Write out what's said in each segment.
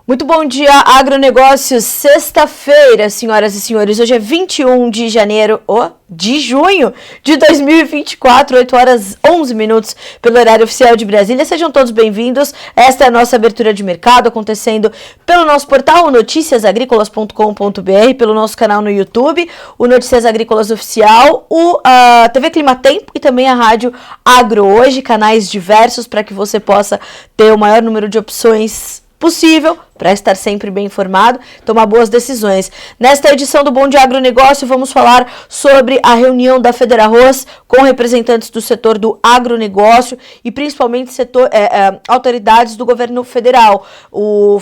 Muito bom dia, agronegócios. Sexta-feira, senhoras e senhores. Hoje é 21 de janeiro, de junho de 2024, 8 horas 11 minutos, pelo horário oficial de Brasília. Sejam todos bem-vindos. Esta é a nossa abertura de mercado, acontecendo pelo nosso portal noticiasagricolas.com.br, pelo nosso canal no YouTube, o Notícias Agrícolas Oficial, a TV Climatempo e também a Rádio Agro Hoje, canais diversos para que você possa ter o maior número de opções possível para estar sempre bem informado, tomar boas decisões. Nesta edição do Bom Dia Agronegócio, vamos falar sobre a reunião da Federarroz com representantes do setor do agronegócio e principalmente autoridades do governo federal.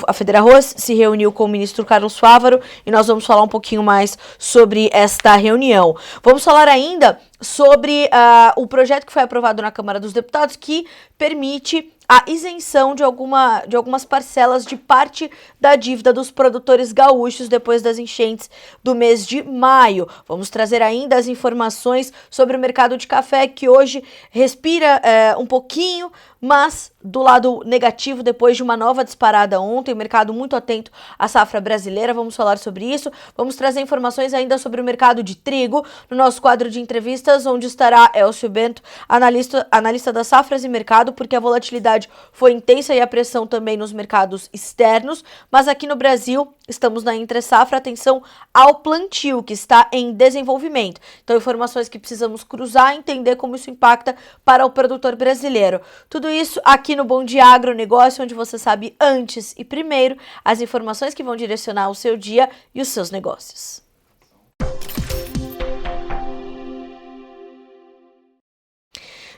A Federarroz se reuniu com o ministro Carlos Fávaro e nós vamos falar um pouquinho mais sobre esta reunião. Vamos falar ainda sobre o projeto que foi aprovado na Câmara dos Deputados que permite a isenção de algumas parcelas de parte da dívida dos produtores gaúchos depois das enchentes do mês de maio. Vamos trazer ainda as informações sobre o mercado de café, que hoje respira um pouquinho, mas do lado negativo, depois de uma nova disparada ontem, o mercado muito atento à safra brasileira. Vamos falar sobre isso. Vamos trazer informações ainda sobre o mercado de trigo no nosso quadro de entrevistas, onde estará Elcio Bento, analista das safras e mercado, porque a volatilidade foi intensa e a pressão também nos mercados externos, mas aqui no Brasil estamos na entre-safra, atenção ao plantio, que está em desenvolvimento. Então, informações que precisamos cruzar e entender como isso impacta para o produtor brasileiro. Tudo isso aqui no Bom Dia Agronegócio, onde você sabe antes e primeiro as informações que vão direcionar o seu dia e os seus negócios.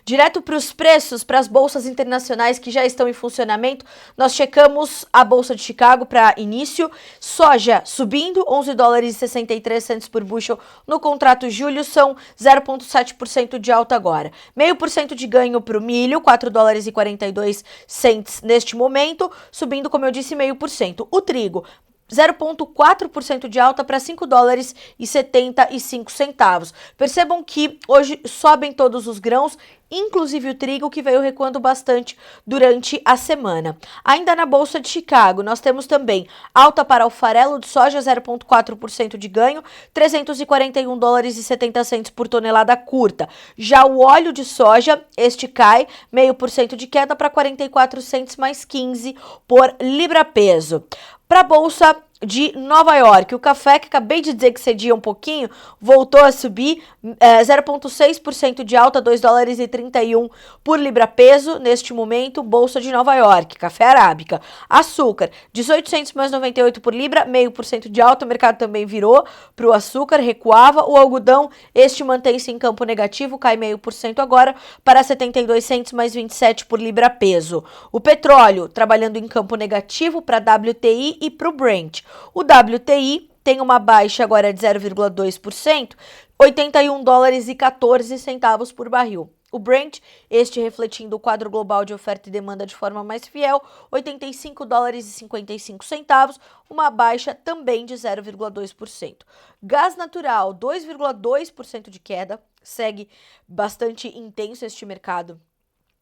Direto para os preços, para as bolsas internacionais que já estão em funcionamento, nós checamos a Bolsa de Chicago para início. Soja subindo, 11 dólares e 63 centos por bushel no contrato julho, são 0,7% de alta agora. 0,5% de ganho para o milho, 4 dólares e 42 centos neste momento, subindo, como eu disse, 0,5%. O trigo, 0,4% de alta para 5 dólares e 75 centavos. Percebam que hoje sobem todos os grãos, inclusive o trigo, que veio recuando bastante durante a semana. Ainda na Bolsa de Chicago, nós temos também alta para o farelo de soja, 0,4% de ganho, 341 dólares e 70 centos por tonelada curta. Já o óleo de soja, este cai 0,5% de queda para 44 centos mais 15 por libra-peso. Para a Bolsa de Nova York, o café, que acabei de dizer que cedia um pouquinho, voltou a subir, 0,6% de alta, 2 dólares e 31 por libra-peso neste momento. Bolsa de Nova York, café arábica. Açúcar, 18 mais 98 por libra, 0,5% de alta, o mercado também virou para o açúcar, recuava. O algodão, este mantém-se em campo negativo, cai 0,5% agora para 72 centos mais 27 por libra-peso. O petróleo, trabalhando em campo negativo para WTI e para o Brent. O WTI tem uma baixa agora de 0,2%, 81 dólares e 14 centavos por barril. O Brent, este refletindo o quadro global de oferta e demanda de forma mais fiel, 85 dólares e 55 centavos, uma baixa também de 0,2%. Gás natural, 2,2% de queda, segue bastante intenso este mercado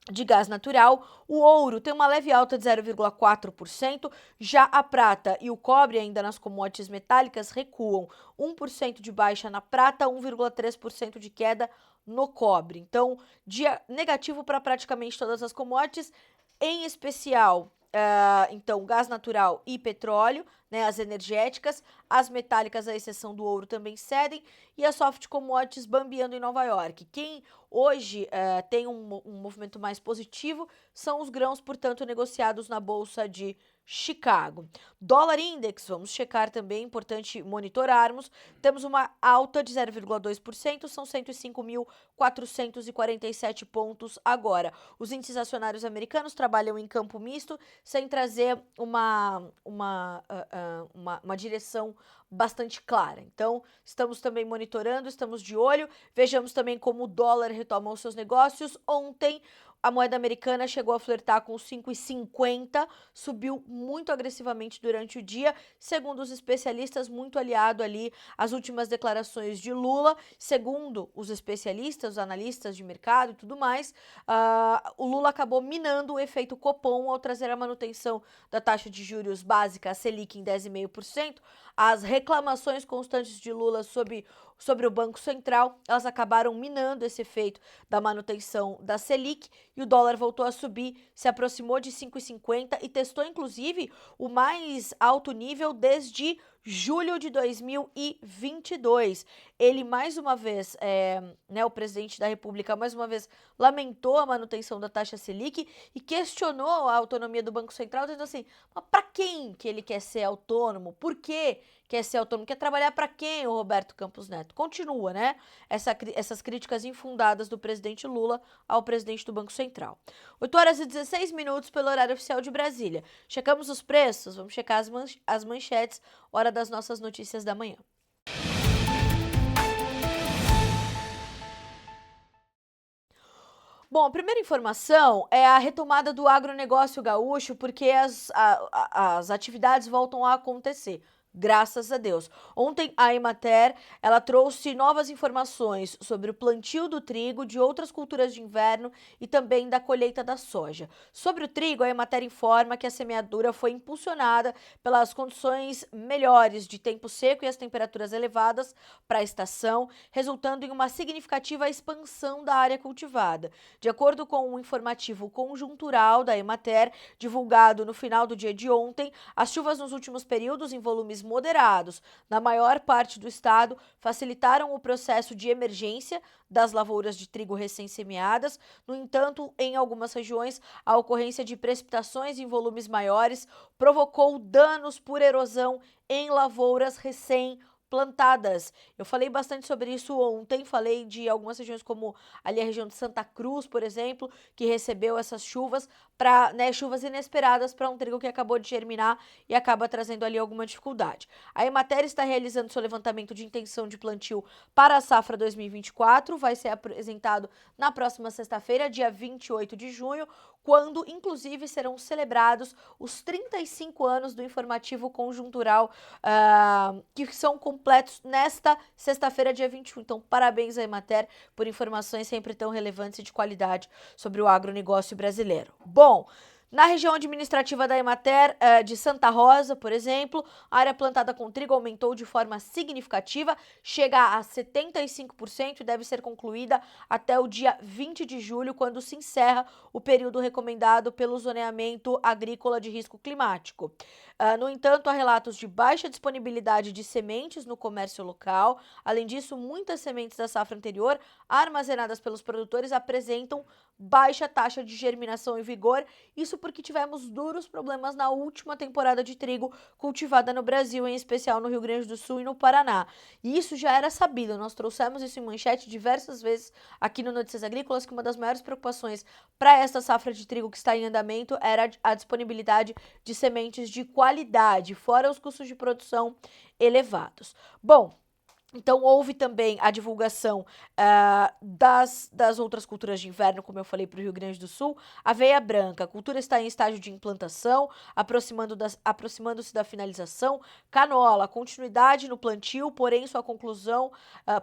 de gás natural. O ouro tem uma leve alta de 0,4%, já a prata e o cobre, ainda nas commodities metálicas, recuam. 1% de baixa na prata, 1,3% de queda no cobre. Então, dia negativo para praticamente todas as commodities, em especial, então, gás natural e petróleo, né, as energéticas, as metálicas, à exceção do ouro, também cedem, e as soft commodities bambeando em Nova York. Quem hoje tem um movimento mais positivo são os grãos, portanto, negociados na Bolsa de Chicago. Dólar Index, vamos checar também, importante monitorarmos. Temos uma alta de 0,2%, são 105.447 pontos agora. Os índices acionários americanos trabalham em campo misto, sem trazer uma direção bastante clara. Então, estamos também monitorando, estamos de olho. Vejamos também como o dólar retoma os seus negócios. Ontem, A moeda americana chegou a flertar com 5,50, subiu muito agressivamente durante o dia, segundo os especialistas, muito aliado ali às últimas declarações de Lula. Segundo os especialistas, os analistas de mercado e tudo mais, o Lula acabou minando o efeito Copom ao trazer a manutenção da taxa de juros básica, a Selic, em 10,5%. As reclamações constantes de Lula sobre o Banco Central, elas acabaram minando esse efeito da manutenção da Selic, e o dólar voltou a subir, se aproximou de 5,50 e testou inclusive o mais alto nível desde julho de 2022. Ele mais uma vez, o presidente da República mais uma vez lamentou a manutenção da taxa Selic e questionou a autonomia do Banco Central, dizendo assim, mas para quem que ele quer ser autônomo? Por que quer ser autônomo? Quer trabalhar para quem, o Roberto Campos Neto? Continua, né? Essas críticas infundadas do presidente Lula ao presidente do Banco Central. 8h16 pelo horário oficial de Brasília. Checamos os preços? Vamos checar as manchetes, hora das nossas notícias da manhã. Bom, a primeira informação é a retomada do agronegócio gaúcho, porque as atividades voltam a acontecer. Graças a Deus. Ontem a Emater, ela trouxe novas informações sobre o plantio do trigo, de outras culturas de inverno e também da colheita da soja. Sobre o trigo, a Emater informa que a semeadura foi impulsionada pelas condições melhores de tempo seco e as temperaturas elevadas para a estação, resultando em uma significativa expansão da área cultivada. De acordo com o informativo conjuntural da Emater, divulgado no final do dia de ontem, as chuvas nos últimos períodos em volumes moderados na maior parte do estado facilitaram o processo de emergência das lavouras de trigo recém-semeadas. No entanto, em algumas regiões, a ocorrência de precipitações em volumes maiores provocou danos por erosão em lavouras recém-plantadas. Eu falei bastante sobre isso ontem, falei de algumas regiões como ali a região de Santa Cruz, por exemplo, que recebeu essas chuvas, chuvas inesperadas para um trigo que acabou de germinar e acaba trazendo ali alguma dificuldade. A Emater está realizando seu levantamento de intenção de plantio para a safra 2024, vai ser apresentado na próxima sexta-feira, dia 28 de junho, quando inclusive serão celebrados os 35 anos do informativo conjuntural, que são completos nesta sexta-feira, dia 21. Então, parabéns à Emater por informações sempre tão relevantes e de qualidade sobre o agronegócio brasileiro. Bom, na região administrativa da Emater de Santa Rosa, por exemplo, a área plantada com trigo aumentou de forma significativa, chega a 75% e deve ser concluída até o dia 20 de julho, quando se encerra o período recomendado pelo zoneamento agrícola de risco climático. No entanto, há relatos de baixa disponibilidade de sementes no comércio local. Além disso, muitas sementes da safra anterior armazenadas pelos produtores apresentam baixa taxa de germinação em vigor, isso porque tivemos duros problemas na última temporada de trigo cultivada no Brasil, em especial no Rio Grande do Sul e no Paraná. E isso já era sabido, nós trouxemos isso em manchete diversas vezes aqui no Notícias Agrícolas, que uma das maiores preocupações para esta safra de trigo que está em andamento era a disponibilidade de sementes de qualidade, fora os custos de produção elevados. Bom, então, houve também a divulgação das outras culturas de inverno, como eu falei, para o Rio Grande do Sul. Aveia branca, a cultura está em estágio de implantação, aproximando-se da finalização. Canola, continuidade no plantio, porém,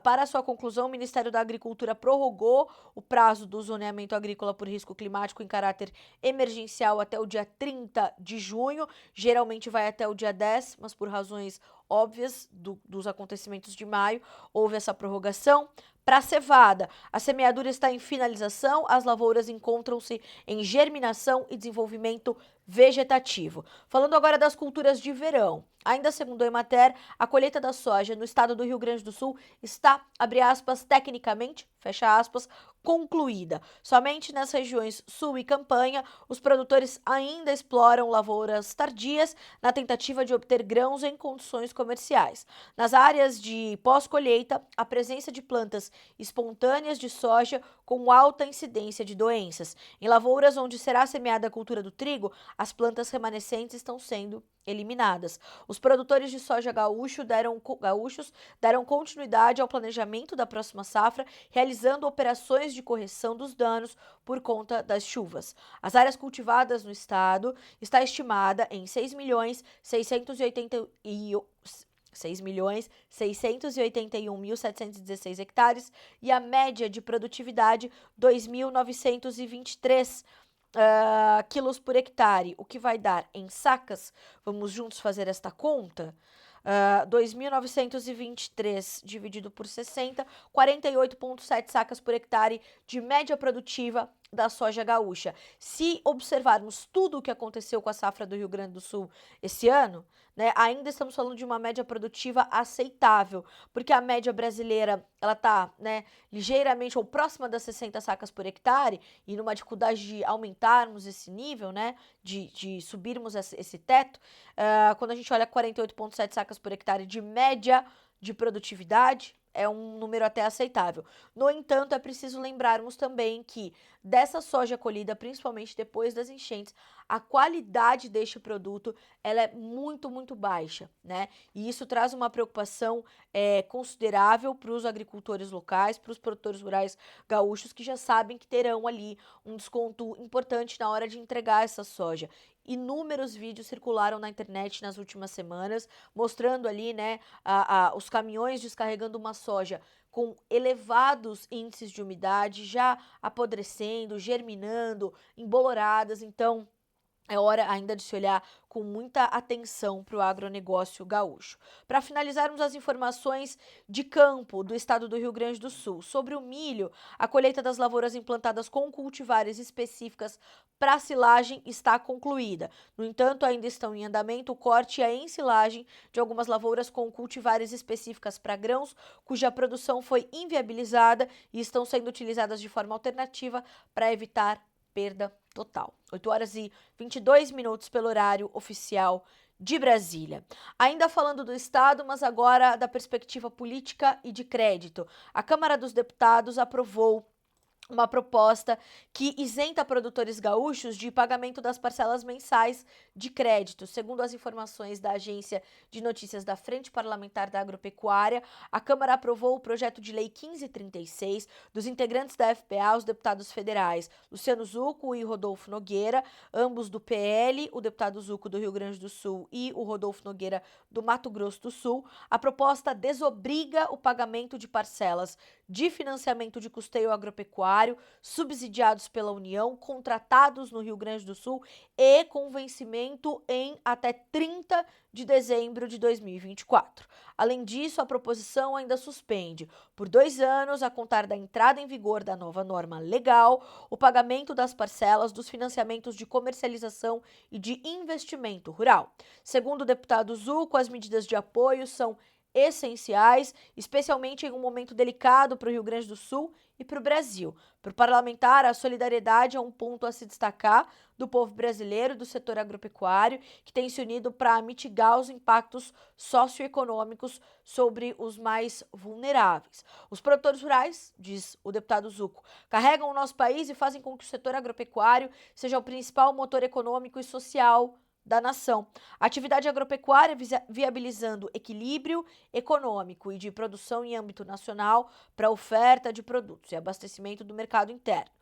para sua conclusão, o Ministério da Agricultura prorrogou o prazo do zoneamento agrícola por risco climático em caráter emergencial até o dia 30 de junho. Geralmente vai até o dia 10, mas por razões óbvias dos acontecimentos de maio, houve essa prorrogação. Para a cevada, a semeadura está em finalização, as lavouras encontram-se em germinação e desenvolvimento vegetativo. Falando agora das culturas de verão, ainda segundo a Emater, a colheita da soja no estado do Rio Grande do Sul está, abre aspas, tecnicamente, fecha aspas, concluída. Somente nas regiões sul e campanha, os produtores ainda exploram lavouras tardias na tentativa de obter grãos em condições comerciais. Nas áreas de pós-colheita, a presença de plantas espontâneas de soja com alta incidência de doenças. Em lavouras onde será semeada a cultura do trigo, as plantas remanescentes estão sendo eliminadas. Os produtores de soja gaúchos deram continuidade ao planejamento da próxima safra, realizando operações de correção dos danos por conta das chuvas. As áreas cultivadas no estado está estimada em 6.681.716 hectares e a média de produtividade 2.923 quilos por hectare, o que vai dar em sacas, vamos juntos fazer esta conta, 2.923 dividido por 60, 48,7 sacas por hectare de média produtiva da soja gaúcha. Se observarmos tudo o que aconteceu com a safra do Rio Grande do Sul esse ano, né, ainda estamos falando de uma média produtiva aceitável, porque a média brasileira ela está, né, ligeiramente ou próxima das 60 sacas por hectare, e numa dificuldade de aumentarmos esse nível, né, de subirmos esse teto, quando a gente olha 48,7 sacas por hectare de média de produtividade, é um número até aceitável. No entanto, é preciso lembrarmos também que dessa soja colhida, principalmente depois das enchentes, a qualidade deste produto ela é muito, muito baixa, né? E isso traz uma preocupação considerável para os agricultores locais, para os produtores rurais gaúchos, que já sabem que terão ali um desconto importante na hora de entregar essa soja. Inúmeros vídeos circularam na internet nas últimas semanas, mostrando ali, né, os caminhões descarregando uma soja com elevados índices de umidade, já apodrecendo, germinando, emboloradas. Então, é hora ainda de se olhar com muita atenção para o agronegócio gaúcho. Para finalizarmos as informações de campo do estado do Rio Grande do Sul, sobre o milho, a colheita das lavouras implantadas com cultivares específicas para silagem está concluída. No entanto, ainda estão em andamento o corte e a ensilagem de algumas lavouras com cultivares específicas para grãos, cuja produção foi inviabilizada e estão sendo utilizadas de forma alternativa para evitar perda total. 8 horas e 22 minutos pelo horário oficial de Brasília. Ainda falando do Estado, mas agora da perspectiva política e de crédito. A Câmara dos Deputados aprovou uma proposta que isenta produtores gaúchos de pagamento das parcelas mensais de crédito. Segundo as informações da agência de notícias da Frente Parlamentar da Agropecuária, a Câmara aprovou o projeto de lei 1536 dos integrantes da FPA, os deputados federais Luciano Zucco e Rodolfo Nogueira, ambos do PL, o deputado Zucco do Rio Grande do Sul e o Rodolfo Nogueira do Mato Grosso do Sul. A proposta desobriga o pagamento de parcelas de financiamento de custeio agropecuário subsidiados pela União, contratados no Rio Grande do Sul e com vencimento em até 30 de dezembro de 2024. Além disso, a proposição ainda suspende, por 2 anos, a contar da entrada em vigor da nova norma legal, o pagamento das parcelas dos financiamentos de comercialização e de investimento rural. Segundo o deputado Zucco, as medidas de apoio são essenciais, especialmente em um momento delicado para o Rio Grande do Sul e para o Brasil. Para o parlamentar, a solidariedade é um ponto a se destacar do povo brasileiro, do setor agropecuário, que tem se unido para mitigar os impactos socioeconômicos sobre os mais vulneráveis. Os produtores rurais, diz o deputado Zucco, carregam o nosso país e fazem com que o setor agropecuário seja o principal motor econômico e social da nação. A atividade agropecuária viabilizando equilíbrio econômico e de produção em âmbito nacional para oferta de produtos e abastecimento do mercado interno.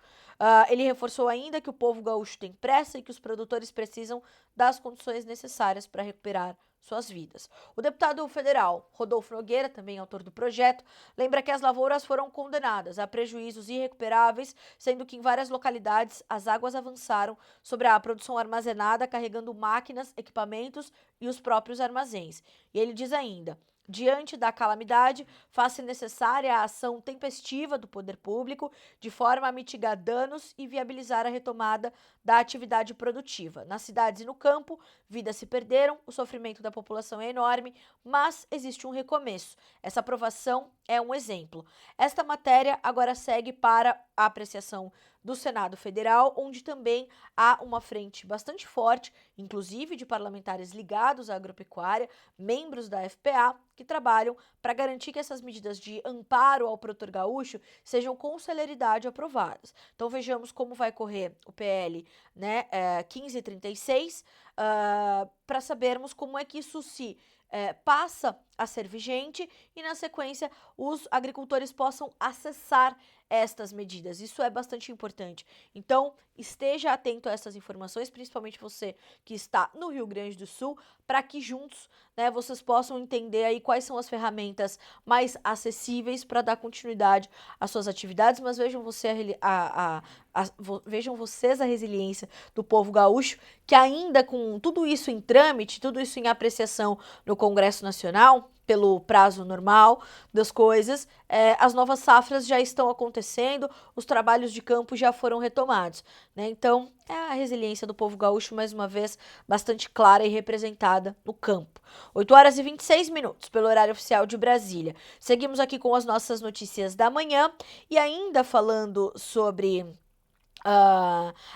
Ele reforçou ainda que o povo gaúcho tem pressa e que os produtores precisam das condições necessárias para recuperar suas vidas. O deputado federal Rodolfo Nogueira, também autor do projeto, lembra que as lavouras foram condenadas a prejuízos irrecuperáveis, sendo que em várias localidades as águas avançaram sobre a produção armazenada, carregando máquinas, equipamentos e os próprios armazéns. E ele diz ainda: diante da calamidade, faz-se necessária a ação tempestiva do poder público, de forma a mitigar danos e viabilizar a retomada da atividade produtiva. Nas cidades e no campo, vidas se perderam, o sofrimento da população é enorme, mas existe um recomeço. Essa aprovação é um exemplo. Esta matéria agora segue para a apreciação do Senado Federal, onde também há uma frente bastante forte, inclusive de parlamentares ligados à agropecuária, membros da FPA, que trabalham para garantir que essas medidas de amparo ao produtor gaúcho sejam com celeridade aprovadas. Então vejamos como vai correr o PL, né, 1536, para sabermos como é que isso se passa a ser vigente e, na sequência, os agricultores possam acessar estas medidas. Isso é bastante importante. Então, esteja atento a essas informações, principalmente você que está no Rio Grande do Sul, para que juntos, né, vocês possam entender aí quais são as ferramentas mais acessíveis para dar continuidade às suas atividades, mas vejam, vejam vocês a resiliência do povo gaúcho, que ainda com tudo isso em trâmite, tudo isso em apreciação no Congresso Nacional, pelo prazo normal das coisas, as novas safras já estão acontecendo, os trabalhos de campo já foram retomados, né? Então, é a resiliência do povo gaúcho, mais uma vez, bastante clara e representada no campo. 8 horas e 26 minutos, pelo horário oficial de Brasília. Seguimos aqui com as nossas notícias da manhã e ainda falando sobre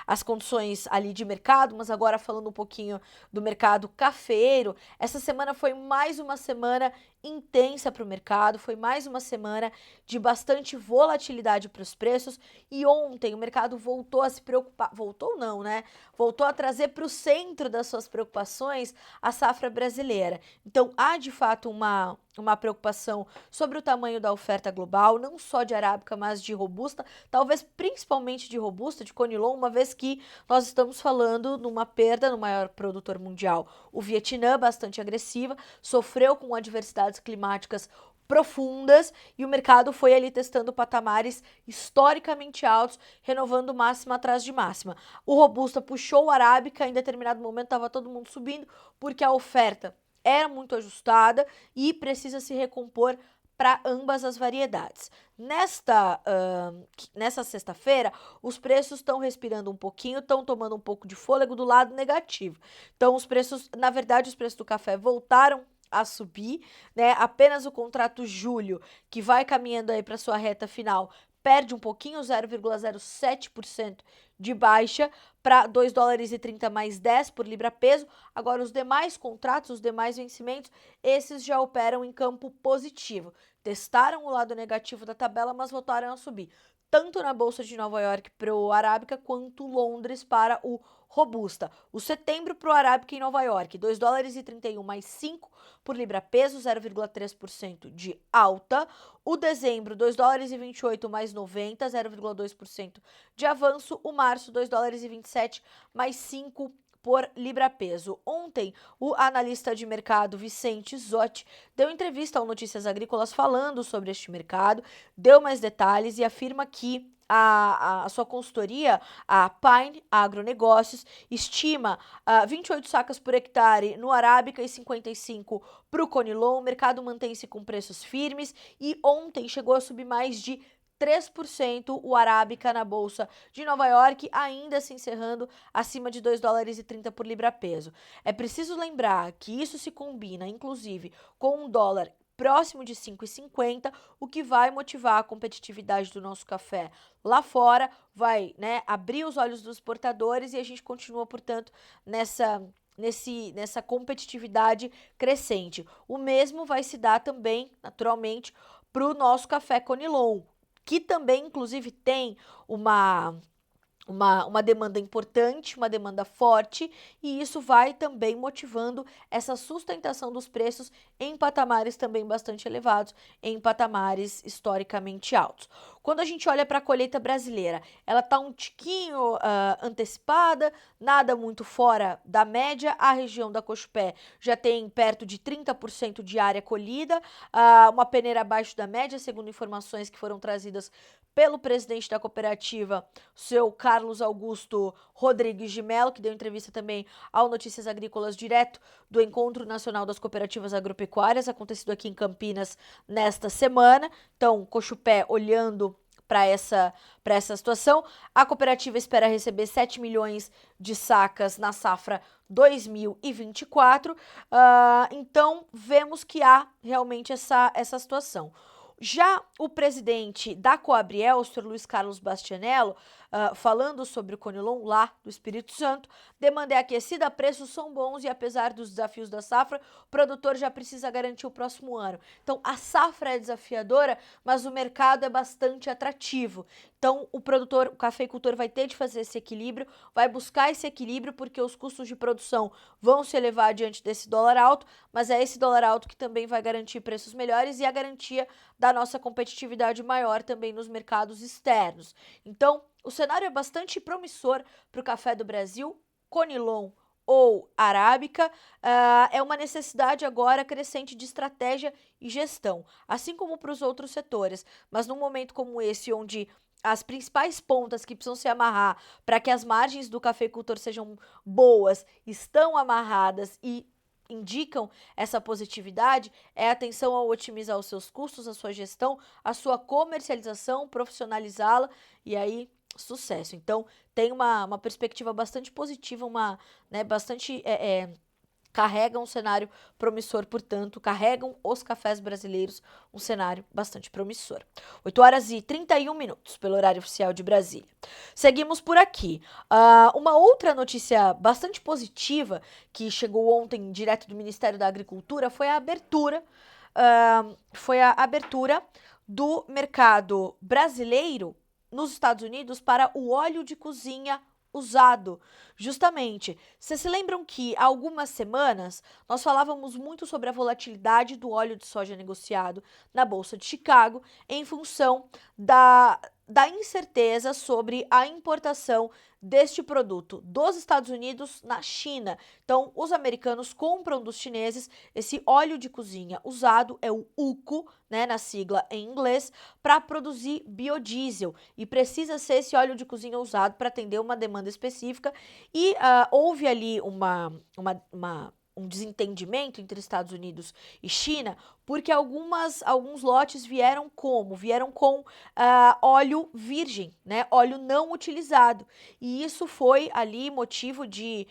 as condições ali de mercado, mas agora falando um pouquinho do mercado cafeeiro. Essa semana foi mais uma semana intensa para o mercado, foi mais uma semana de bastante volatilidade para os preços e ontem o mercado voltou a se preocupar, voltou não, né? Voltou a trazer para o centro das suas preocupações a safra brasileira. Então há de fato uma preocupação sobre o tamanho da oferta global, não só de arábica, mas de robusta, talvez principalmente de robusta, de Conilon, uma vez que nós estamos falando numa perda no maior produtor mundial. O Vietnã, bastante agressiva, sofreu com adversidades climáticas profundas e o mercado foi ali testando patamares historicamente altos, renovando máxima atrás de máxima. O robusta puxou o arábica, em determinado momento estava todo mundo subindo, porque a oferta era muito ajustada e precisa se recompor para ambas as variedades. Nessa sexta-feira, os preços estão respirando um pouquinho, estão tomando um pouco de fôlego do lado negativo. Então, os preços, na verdade, os preços do café voltaram a subir, né? Apenas o contrato julho, que vai caminhando aí para sua reta final, perde um pouquinho, 0,07% de baixa para 2 dólares e 30 mais 10 por libra peso. Agora os demais contratos, os demais vencimentos, esses já operam em campo positivo. Testaram o lado negativo da tabela, mas voltaram a subir. Tanto na Bolsa de Nova York para o Arábica, quanto Londres para o Robusta. O setembro para o Arábica em Nova York, 2 dólares e 31 mais 5 por libra peso, 0,3% de alta. O dezembro, 2 dólares e 28 mais 90, 0,2% de avanço. O março, 2 dólares e 27 mais 5 por libra peso. Ontem, o analista de mercado Vicente Zotti deu entrevista ao Notícias Agrícolas falando sobre este mercado, deu mais detalhes e afirma que a sua consultoria, a Pine Agronegócios, estima 28 sacas por hectare no Arábica e 55 para o Conilon. O mercado mantém-se com preços firmes e ontem chegou a subir mais de 3% o Arábica na Bolsa de Nova York, ainda se encerrando acima de 2 dólares e 30 por libra peso. É preciso lembrar que isso se combina, inclusive, com um dólar próximo de 5,50, o que vai motivar a competitividade do nosso café lá fora, vai, né, abrir os olhos dos exportadores e a gente continua, portanto, nessa competitividade crescente. O mesmo vai se dar também, naturalmente, para o nosso café Conilon, que também, inclusive, tem uma demanda importante, uma demanda forte, e isso vai também motivando essa sustentação dos preços em patamares também bastante elevados, em patamares historicamente altos. Quando a gente olha para a colheita brasileira, ela está um tiquinho antecipada, nada muito fora da média. A região da Cochupé já tem perto de 30% de área colhida, uma peneira abaixo da média, segundo informações que foram trazidas pelo presidente da cooperativa, seu Carlos Augusto Rodrigues de Mello, que deu entrevista também ao Notícias Agrícolas direto do Encontro Nacional das Cooperativas Agropecuárias, acontecido aqui em Campinas nesta semana. Então, Cochupé olhando para essa situação. A cooperativa espera receber 7 milhões de sacas na safra 2024. Então, vemos que há realmente essa situação. Já o presidente da Coabriel, o Sr. Luiz Carlos Bastianello, falando sobre o Conilon lá do Espírito Santo. Demanda é aquecida, preços são bons e apesar dos desafios da safra, o produtor já precisa garantir o próximo ano. Então a safra é desafiadora, mas o mercado é bastante atrativo. Então o produtor, o cafeicultor vai ter de fazer esse equilíbrio, vai buscar esse equilíbrio porque os custos de produção vão se elevar diante desse dólar alto, mas é esse dólar alto que também vai garantir preços melhores e a garantia da nossa competitividade maior também nos mercados externos. Então, o cenário é bastante promissor para o café do Brasil. Conilon ou arábica, é uma necessidade agora crescente de estratégia e gestão, assim como para os outros setores. Mas num momento como esse, onde as principais pontas que precisam se amarrar para que as margens do cafeicultor sejam boas estão amarradas e indicam essa positividade, é atenção ao otimizar os seus custos, a sua gestão, a sua comercialização, profissionalizá-la e aí sucesso. Então, tem uma perspectiva bastante positiva, bastante carregam um cenário promissor, portanto, carregam os cafés brasileiros um cenário bastante promissor. 8h31 pelo horário oficial de Brasília. Seguimos por aqui. Uma outra notícia bastante positiva que chegou ontem direto do Ministério da Agricultura foi a abertura do mercado brasileiro nos Estados Unidos para o óleo de cozinha usado. Justamente, vocês se lembram que há algumas semanas nós falávamos muito sobre a volatilidade do óleo de soja negociado na Bolsa de Chicago em função da incerteza sobre a importação deste produto dos Estados Unidos na China. Então, os americanos compram dos chineses esse óleo de cozinha usado, é o UCO, né, na sigla em inglês, para produzir biodiesel. E precisa ser esse óleo de cozinha usado para atender uma demanda específica. E houve ali um desentendimento entre Estados Unidos e China, porque alguns lotes vieram com óleo virgem, né? Óleo não utilizado. E isso foi ali motivo de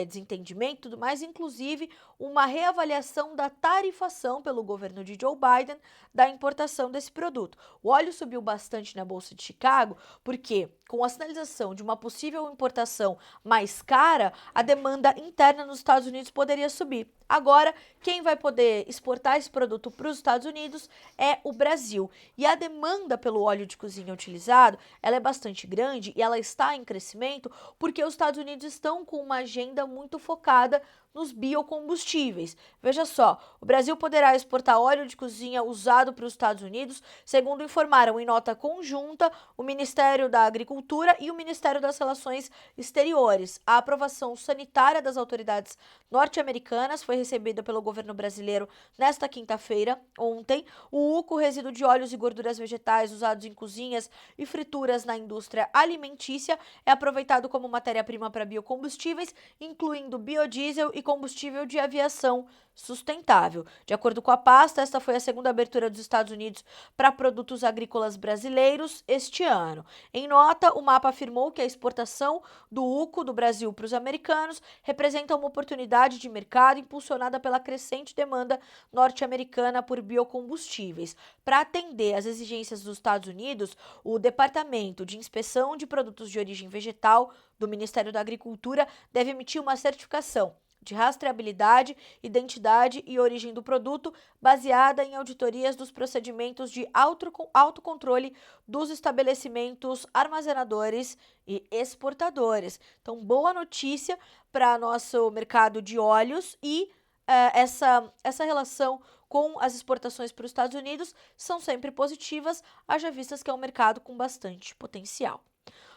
desentendimento e tudo mais, inclusive uma reavaliação da tarifação pelo governo de Joe Biden da importação desse produto. O óleo subiu bastante na Bolsa de Chicago, porque com a sinalização de uma possível importação mais cara, a demanda interna nos Estados Unidos poderia subir. Agora, quem vai poder exportar esse produto para os Estados Unidos é o Brasil. E a demanda pelo óleo de cozinha utilizado, ela é bastante grande e ela está em crescimento porque os Estados Unidos estão com uma agenda muito focada nos biocombustíveis. Veja só, o Brasil poderá exportar óleo de cozinha usado para os Estados Unidos, segundo informaram em nota conjunta o Ministério da Agricultura e o Ministério das Relações Exteriores. A aprovação sanitária das autoridades norte-americanas foi recebida pelo governo brasileiro nesta quinta-feira, ontem. O UCO, resíduo de óleos e gorduras vegetais usados em cozinhas e frituras na indústria alimentícia, é aproveitado como matéria-prima para biocombustíveis, incluindo biodiesel e combustível de aviação sustentável. De acordo com a pasta, esta foi a segunda abertura dos Estados Unidos para produtos agrícolas brasileiros este ano. Em nota, o mapa afirmou que a exportação do UCO do Brasil para os americanos representa uma oportunidade de mercado impulsionada pela crescente demanda norte-americana por biocombustíveis. Para atender às exigências dos Estados Unidos, o Departamento de Inspeção de Produtos de Origem Vegetal do Ministério da Agricultura deve emitir uma certificação de rastreabilidade, identidade e origem do produto, baseada em auditorias dos procedimentos de autocontrole dos estabelecimentos armazenadores e exportadores. Então, boa notícia para nosso mercado de óleos e essa relação com as exportações para os Estados Unidos são sempre positivas, haja vistas que é um mercado com bastante potencial.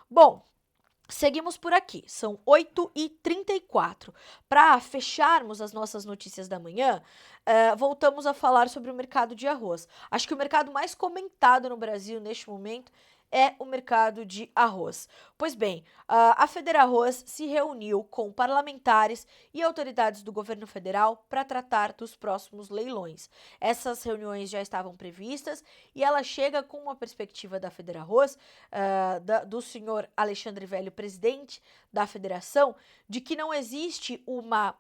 Bom, seguimos por aqui, são 8h34. Para fecharmos as nossas notícias da manhã, voltamos a falar sobre o mercado de arroz. Acho que o mercado mais comentado no Brasil neste momento é o mercado de arroz. Pois bem, a Federarroz se reuniu com parlamentares e autoridades do governo federal para tratar dos próximos leilões. Essas reuniões já estavam previstas e ela chega com uma perspectiva da Federarroz, do senhor Alexandre Velho, presidente da federação, de que não existe uma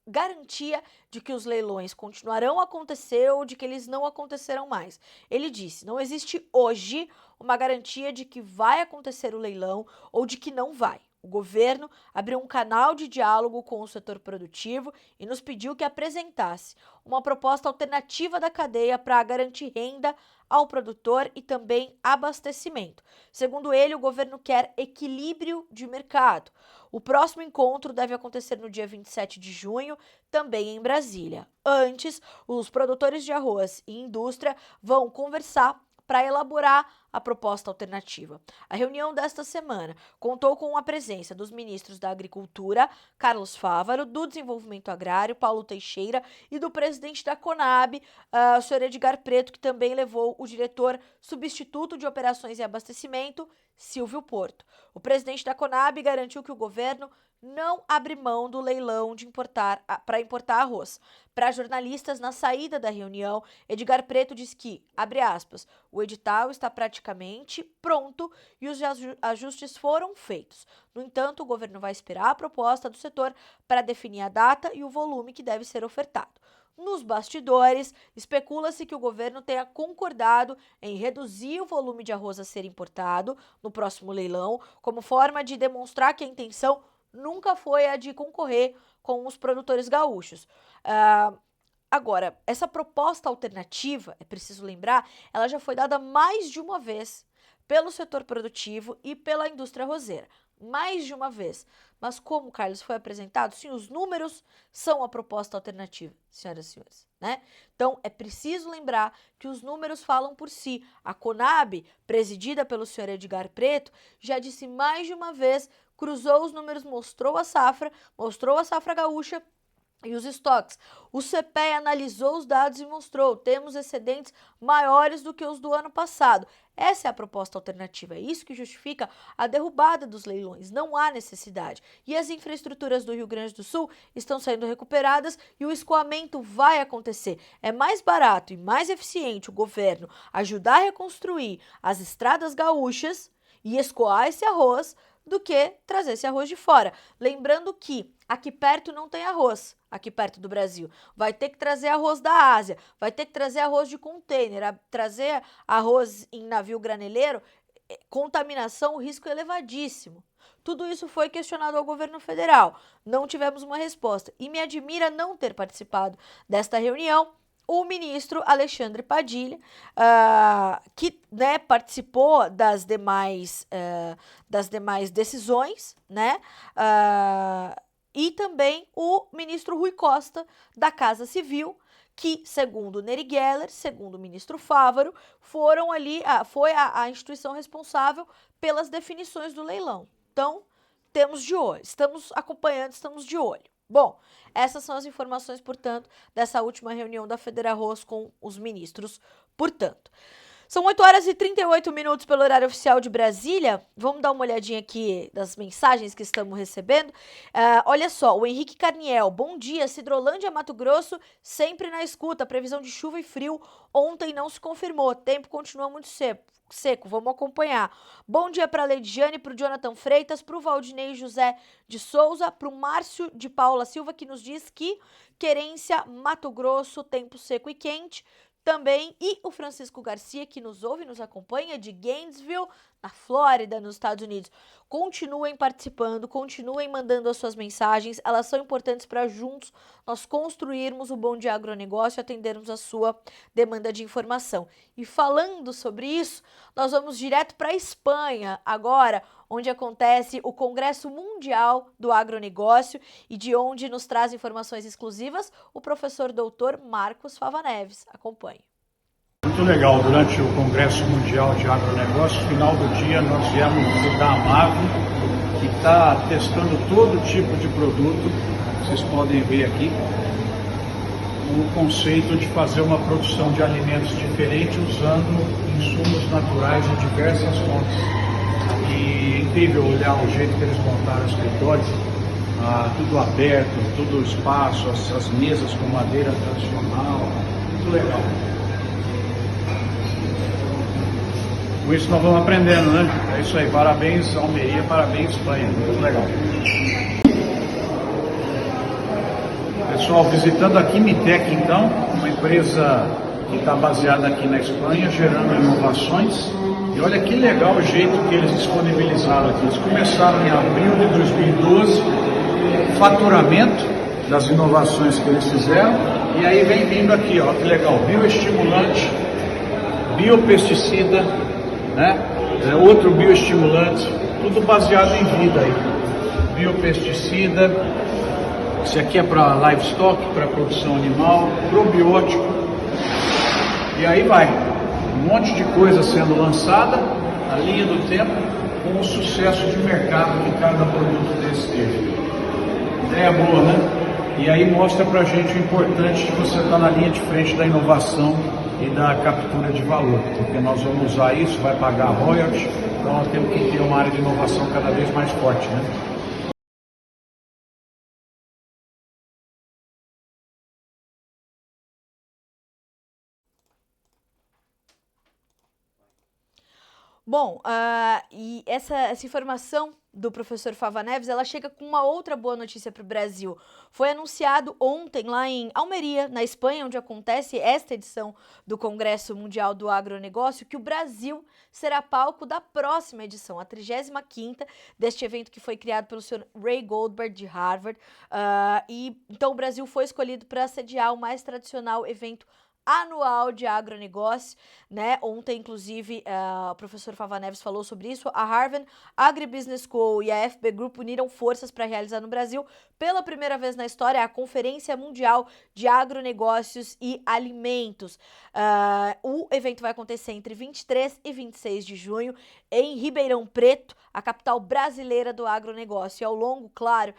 garantia de que os leilões continuarão a acontecer ou de que eles não acontecerão mais. Ele disse, não existe hoje uma garantia de que vai acontecer o leilão ou de que não vai. O governo abriu um canal de diálogo com o setor produtivo e nos pediu que apresentasse uma proposta alternativa da cadeia para garantir renda ao produtor e também abastecimento. Segundo ele, o governo quer equilíbrio de mercado. O próximo encontro deve acontecer no dia 27 de junho, também em Brasília. Antes, os produtores de arroz e indústria vão conversar para elaborar a proposta alternativa. A reunião desta semana contou com a presença dos ministros da Agricultura, Carlos Fávaro, do Desenvolvimento Agrário, Paulo Teixeira, e do presidente da Conab, o senhor Edgar Preto, que também levou o diretor substituto de Operações e Abastecimento, Silvio Porto. O presidente da Conab garantiu que o governo não abre mão do leilão para importar arroz. Para jornalistas, na saída da reunião, Edgar Preto diz que, abre aspas, o edital está praticamente pronto e os ajustes foram feitos. No entanto, o governo vai esperar a proposta do setor para definir a data e o volume que deve ser ofertado. Nos bastidores, especula-se que o governo tenha concordado em reduzir o volume de arroz a ser importado no próximo leilão, como forma de demonstrar que a intenção nunca foi a de concorrer com os produtores gaúchos. Agora, essa proposta alternativa, é preciso lembrar, ela já foi dada mais de uma vez pelo setor produtivo e pela indústria arrozeira. Mais de uma vez. Mas como, Carlos, foi apresentado, sim, os números são a proposta alternativa, senhoras e senhores, né? Então, é preciso lembrar que os números falam por si. A Conab, presidida pelo senhor Edgar Preto, já disse mais de uma vez, cruzou os números, mostrou a safra gaúcha e os estoques. O CPEA analisou os dados e mostrou, temos excedentes maiores do que os do ano passado. Essa é a proposta alternativa, é isso que justifica a derrubada dos leilões, não há necessidade. E as infraestruturas do Rio Grande do Sul estão sendo recuperadas e o escoamento vai acontecer. É mais barato e mais eficiente o governo ajudar a reconstruir as estradas gaúchas e escoar esse arroz do que trazer esse arroz de fora. Lembrando que aqui perto não tem arroz, aqui perto do Brasil. Vai ter que trazer arroz da Ásia, vai ter que trazer arroz de container, trazer arroz em navio graneleiro, contaminação, risco elevadíssimo. Tudo isso foi questionado ao governo federal. Não tivemos uma resposta. E me admira não ter participado desta reunião o ministro Alexandre Padilha, que, né, participou das demais decisões, né, e também o ministro Rui Costa, da Casa Civil, que, segundo Neri Geller, segundo o ministro Fávaro, foram ali, foi a instituição responsável pelas definições do leilão. Então, temos de olho, estamos acompanhando, estamos de olho. Bom, essas são as informações, portanto, dessa última reunião da Federarroz com os ministros, portanto. São 8 horas e 38 minutos pelo horário oficial de Brasília. Vamos dar uma olhadinha aqui das mensagens que estamos recebendo. Olha só, o Henrique Carniel, bom dia, Sidrolândia, Mato Grosso, sempre na escuta, previsão de chuva e frio, ontem não se confirmou, tempo continua muito seco, vamos acompanhar. Bom dia para a Leidiane, para o Jonathan Freitas, para o Valdinei José de Souza, para o Márcio de Paula Silva, que nos diz que Querência, Mato Grosso, tempo seco e quente. Também, e o Francisco Garcia, que nos ouve e nos acompanha, de Gainesville, na Flórida, nos Estados Unidos. Continuem participando, continuem mandando as suas mensagens, elas são importantes para juntos nós construirmos o Bom Dia Agronegócio e atendermos a sua demanda de informação. E falando sobre isso, nós vamos direto para a Espanha agora, onde acontece o Congresso Mundial do Agronegócio e de onde nos traz informações exclusivas o professor doutor Marcos Fava Neves. Acompanhe. Muito legal, durante o Congresso Mundial de Agronegócio, no final do dia nós viemos visitar a MAV, que está testando todo tipo de produto, vocês podem ver aqui, o conceito de fazer uma produção de alimentos diferente usando insumos naturais de diversas fontes. E incrível olhar o jeito que eles montaram os escritórios, tudo aberto, todo o espaço, as mesas com madeira tradicional, muito legal. Com isso nós vamos aprendendo, né? É isso aí, parabéns Almeria, parabéns Espanha, muito legal. Pessoal, visitando a Quimitec, então, uma empresa que está baseada aqui na Espanha, gerando inovações. E olha que legal o jeito que eles disponibilizaram aqui. Eles começaram em abril de 2012, faturamento das inovações que eles fizeram. E aí vem vindo aqui, ó, que legal, bioestimulante, biopesticida, né? Outro bioestimulante, tudo baseado em vida aí. Biopesticida, esse aqui é para livestock, para produção animal, probiótico. E aí vai, um monte de coisa sendo lançada, a linha do tempo, com o sucesso de mercado que cada produto desse teve. Ideia boa, né? E aí mostra pra gente o importante de você estar na linha de frente da inovação e da captura de valor, porque nós vamos usar isso, vai pagar royalties, então nós temos que ter uma área de inovação cada vez mais forte, né? Bom, e essa informação do professor Fava Neves, ela chega com uma outra boa notícia para o Brasil. Foi anunciado ontem lá em Almeria, na Espanha, onde acontece esta edição do Congresso Mundial do Agronegócio, que o Brasil será palco da próxima edição, a 35ª deste evento que foi criado pelo senhor Ray Goldberg de Harvard. E então o Brasil foi escolhido para sediar o mais tradicional evento anual de agronegócio, né? Ontem, inclusive, o professor Fava Neves falou sobre isso. A Harvard Agribusiness School e a FB Group uniram forças para realizar no Brasil, pela primeira vez na história, a Conferência Mundial de Agronegócios e Alimentos. O evento vai acontecer entre 23 e 26 de junho em Ribeirão Preto, a capital brasileira do agronegócio. E ao longo, claro,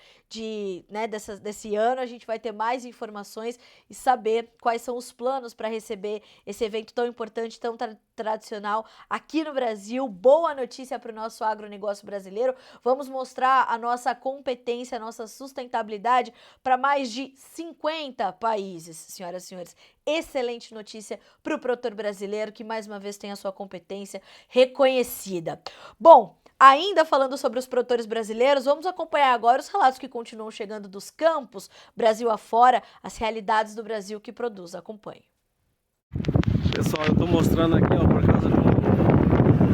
desse ano, a gente vai ter mais informações e saber quais são os planos para receber esse evento tão importante, tão tradicional aqui no Brasil. Boa notícia para o nosso agronegócio brasileiro. Vamos mostrar a nossa competência, a nossa sustentabilidade para mais de 50 países, senhoras e senhores. Excelente notícia para o produtor brasileiro, que mais uma vez tem a sua competência reconhecida. Bom, ainda falando sobre os produtores brasileiros, vamos acompanhar agora os relatos que continuam chegando dos campos, Brasil afora, as realidades do Brasil que produz. Acompanhe. Pessoal, eu estou mostrando aqui, ó, por causa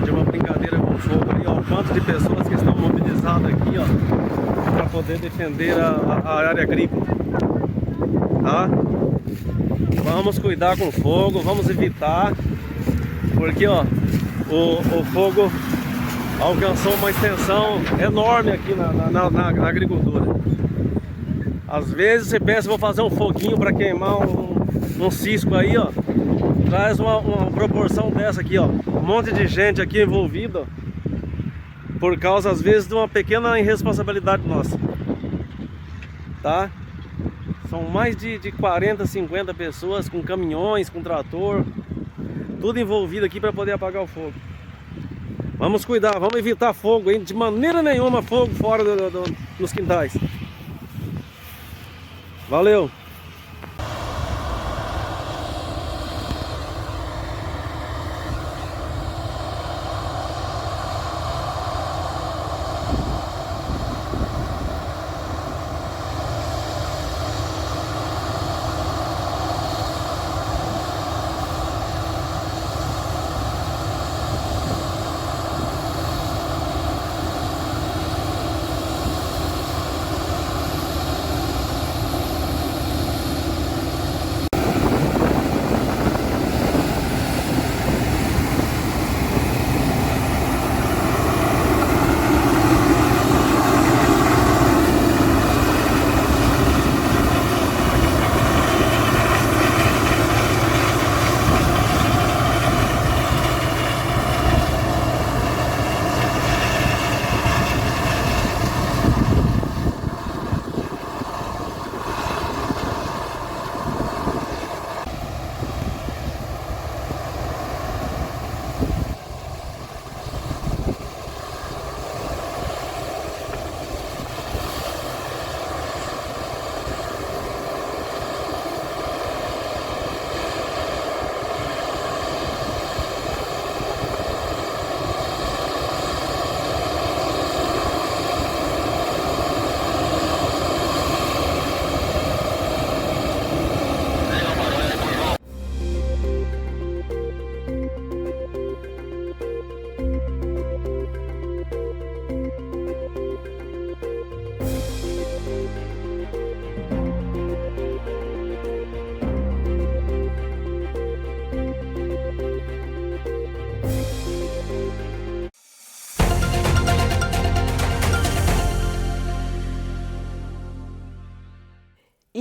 de uma brincadeira com fogo aí, ó, o quanto de pessoas que estão mobilizadas aqui, ó, para poder defender a área agrícola, tá? Vamos cuidar com o fogo, vamos evitar, porque, ó, o fogo alcançou uma extensão enorme aqui na agricultura. Às vezes você pensa, vou fazer um foguinho para queimar um cisco aí, ó. Traz uma proporção dessa aqui, ó. Um monte de gente aqui envolvida, ó, por causa, às vezes, de uma pequena irresponsabilidade nossa. Tá? São mais de 40, 50 pessoas com caminhões, com trator, tudo envolvido aqui para poder apagar o fogo. Vamos cuidar, vamos evitar fogo, hein? De maneira nenhuma fogo fora nos quintais. Valeu!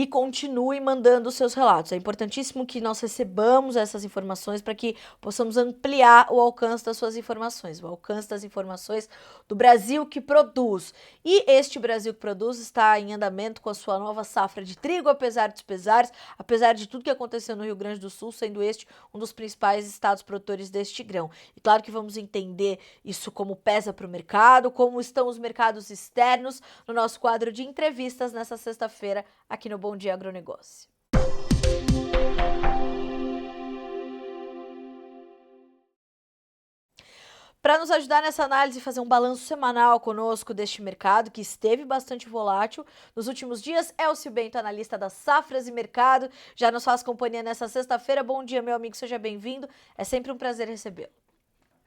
e continue mandando os seus relatos. É importantíssimo que nós recebamos essas informações para que possamos ampliar o alcance das suas informações, o alcance das informações do Brasil que produz. E este Brasil que produz está em andamento com a sua nova safra de trigo, apesar dos pesares, apesar de tudo que aconteceu no Rio Grande do Sul, sendo este um dos principais estados produtores deste grão. E claro que vamos entender isso como pesa para o mercado, como estão os mercados externos no nosso quadro de entrevistas nessa sexta-feira aqui no Bom Dia Agronegócio. Para nos ajudar nessa análise e fazer um balanço semanal conosco deste mercado, que esteve bastante volátil nos últimos dias, Elcio Bento, analista das safras e mercado, já nos faz companhia nessa sexta-feira. Bom dia, meu amigo, seja bem-vindo. É sempre um prazer recebê-lo.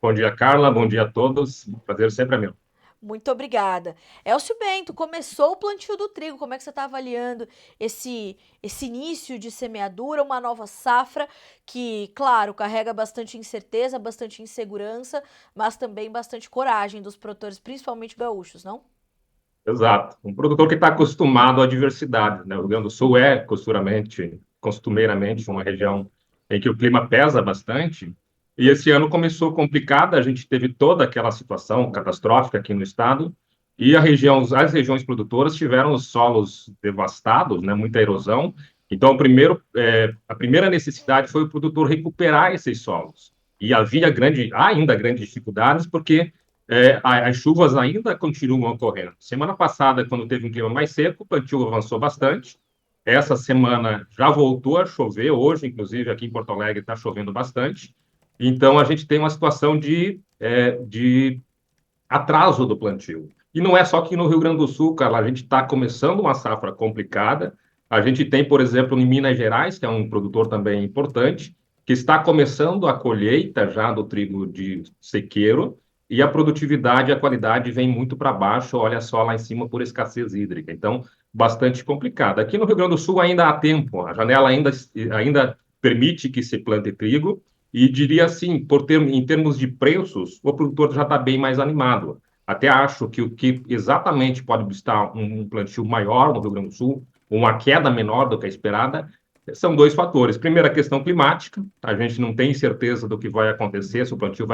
Bom dia, Carla. Bom dia a todos. Prazer sempre é meu. Muito obrigada. Elcio Bento, começou o plantio do trigo. Como é que você está avaliando esse início de semeadura, uma nova safra que, claro, carrega bastante incerteza, bastante insegurança, mas também bastante coragem dos produtores, principalmente gaúchos, não? Exato. Um produtor que está acostumado à diversidade, né? O Rio Grande do Sul é, costumeiramente, uma região em que o clima pesa bastante. E esse ano começou complicado, a gente teve toda aquela situação catastrófica aqui no estado, e as regiões produtoras tiveram os solos devastados, né? Muita erosão. Então, a primeira necessidade foi o produtor recuperar esses solos. E há ainda grandes dificuldades, porque as chuvas ainda continuam ocorrendo. Semana passada, quando teve um clima mais seco, o plantio avançou bastante. Essa semana já voltou a chover. Hoje, inclusive, aqui em Porto Alegre está chovendo bastante. Então, a gente tem uma situação de atraso do plantio. E não é só aqui no Rio Grande do Sul, Carla, a gente está começando uma safra complicada. A gente tem, por exemplo, em Minas Gerais, que é um produtor também importante, que está começando a colheita já do trigo de sequeiro, e a produtividade e a qualidade vem muito para baixo, olha só lá em cima, por escassez hídrica. Então, bastante complicado. Aqui no Rio Grande do Sul ainda há tempo, a janela ainda permite que se plante trigo, e diria assim, em termos de preços, o produtor já está bem mais animado. Até acho que o que exatamente pode buscar um plantio maior no Rio Grande do Sul, uma queda menor do que a esperada, são dois fatores. Primeiro, a questão climática. A gente não tem certeza do que vai acontecer, se o plantio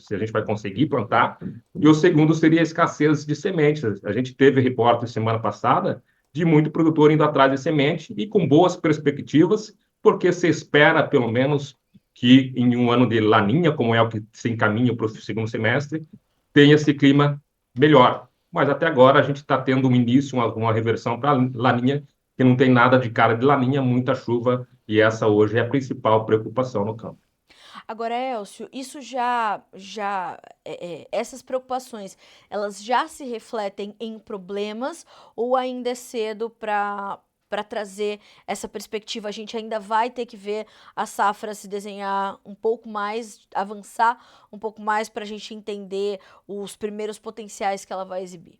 se a gente vai conseguir plantar. E o segundo seria a escassez de sementes. A gente teve reporte semana passada de muito produtor indo atrás de semente e com boas perspectivas, porque se espera, pelo menos, que em um ano de laninha, como é o que se encaminha para o segundo semestre, tenha esse clima melhor. Mas até agora a gente está tendo um início, uma reversão para a laninha, que não tem nada de cara de laninha, muita chuva, e essa hoje é a principal preocupação no campo. Agora, Elcio, isso essas preocupações, elas já se refletem em problemas ou ainda é cedo para trazer essa perspectiva? A gente ainda vai ter que ver a safra se desenhar um pouco mais, avançar um pouco mais para a gente entender os primeiros potenciais que ela vai exibir.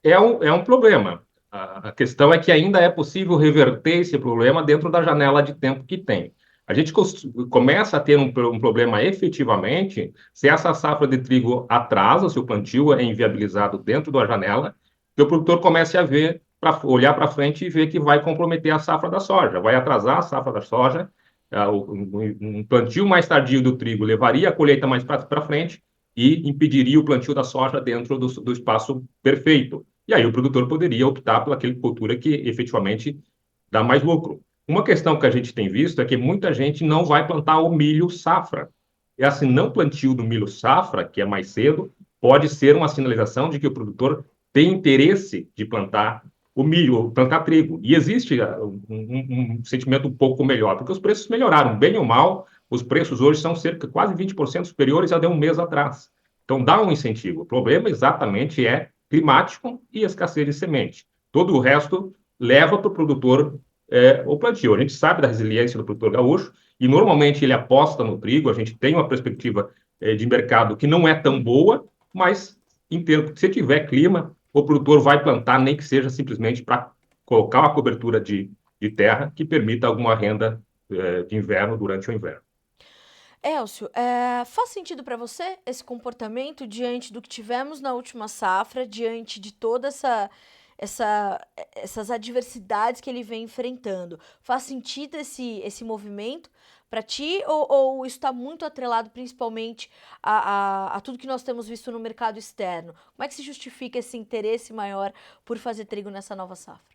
É um problema. A questão é que ainda é possível reverter esse problema dentro da janela de tempo que tem. A gente começa a ter um problema efetivamente se essa safra de trigo atrasa, se o plantio é inviabilizado dentro da janela, que o produtor comece a ver, olhar para frente e ver que vai comprometer a safra da soja, vai atrasar a safra da soja. Um plantio mais tardio do trigo levaria a colheita mais para frente e impediria o plantio da soja dentro do espaço perfeito. E aí o produtor poderia optar pela aquela cultura que efetivamente dá mais lucro. Uma questão que a gente tem visto é que muita gente não vai plantar o milho safra. E assim, não plantio do milho safra, que é mais cedo, pode ser uma sinalização de que o produtor tem interesse de plantar o milho, plantar trigo. E existe um sentimento um pouco melhor, porque os preços melhoraram, bem ou mal, os preços hoje são quase 20% superiores a de um mês atrás. Então dá um incentivo. O problema exatamente é climático e escassez de semente. Todo o resto leva para o produtor o plantio. A gente sabe da resiliência do produtor gaúcho e normalmente ele aposta no trigo. A gente tem uma perspectiva de mercado que não é tão boa, mas se tiver clima, o produtor vai plantar, nem que seja simplesmente para colocar uma cobertura de terra que permita alguma renda de inverno durante o inverno. Elcio, faz sentido para você esse comportamento diante do que tivemos na última safra, diante de toda essas adversidades que ele vem enfrentando. Faz sentido esse movimento para ti ou isso está muito atrelado principalmente a tudo que nós temos visto no mercado externo? Como é que se justifica esse interesse maior por fazer trigo nessa nova safra?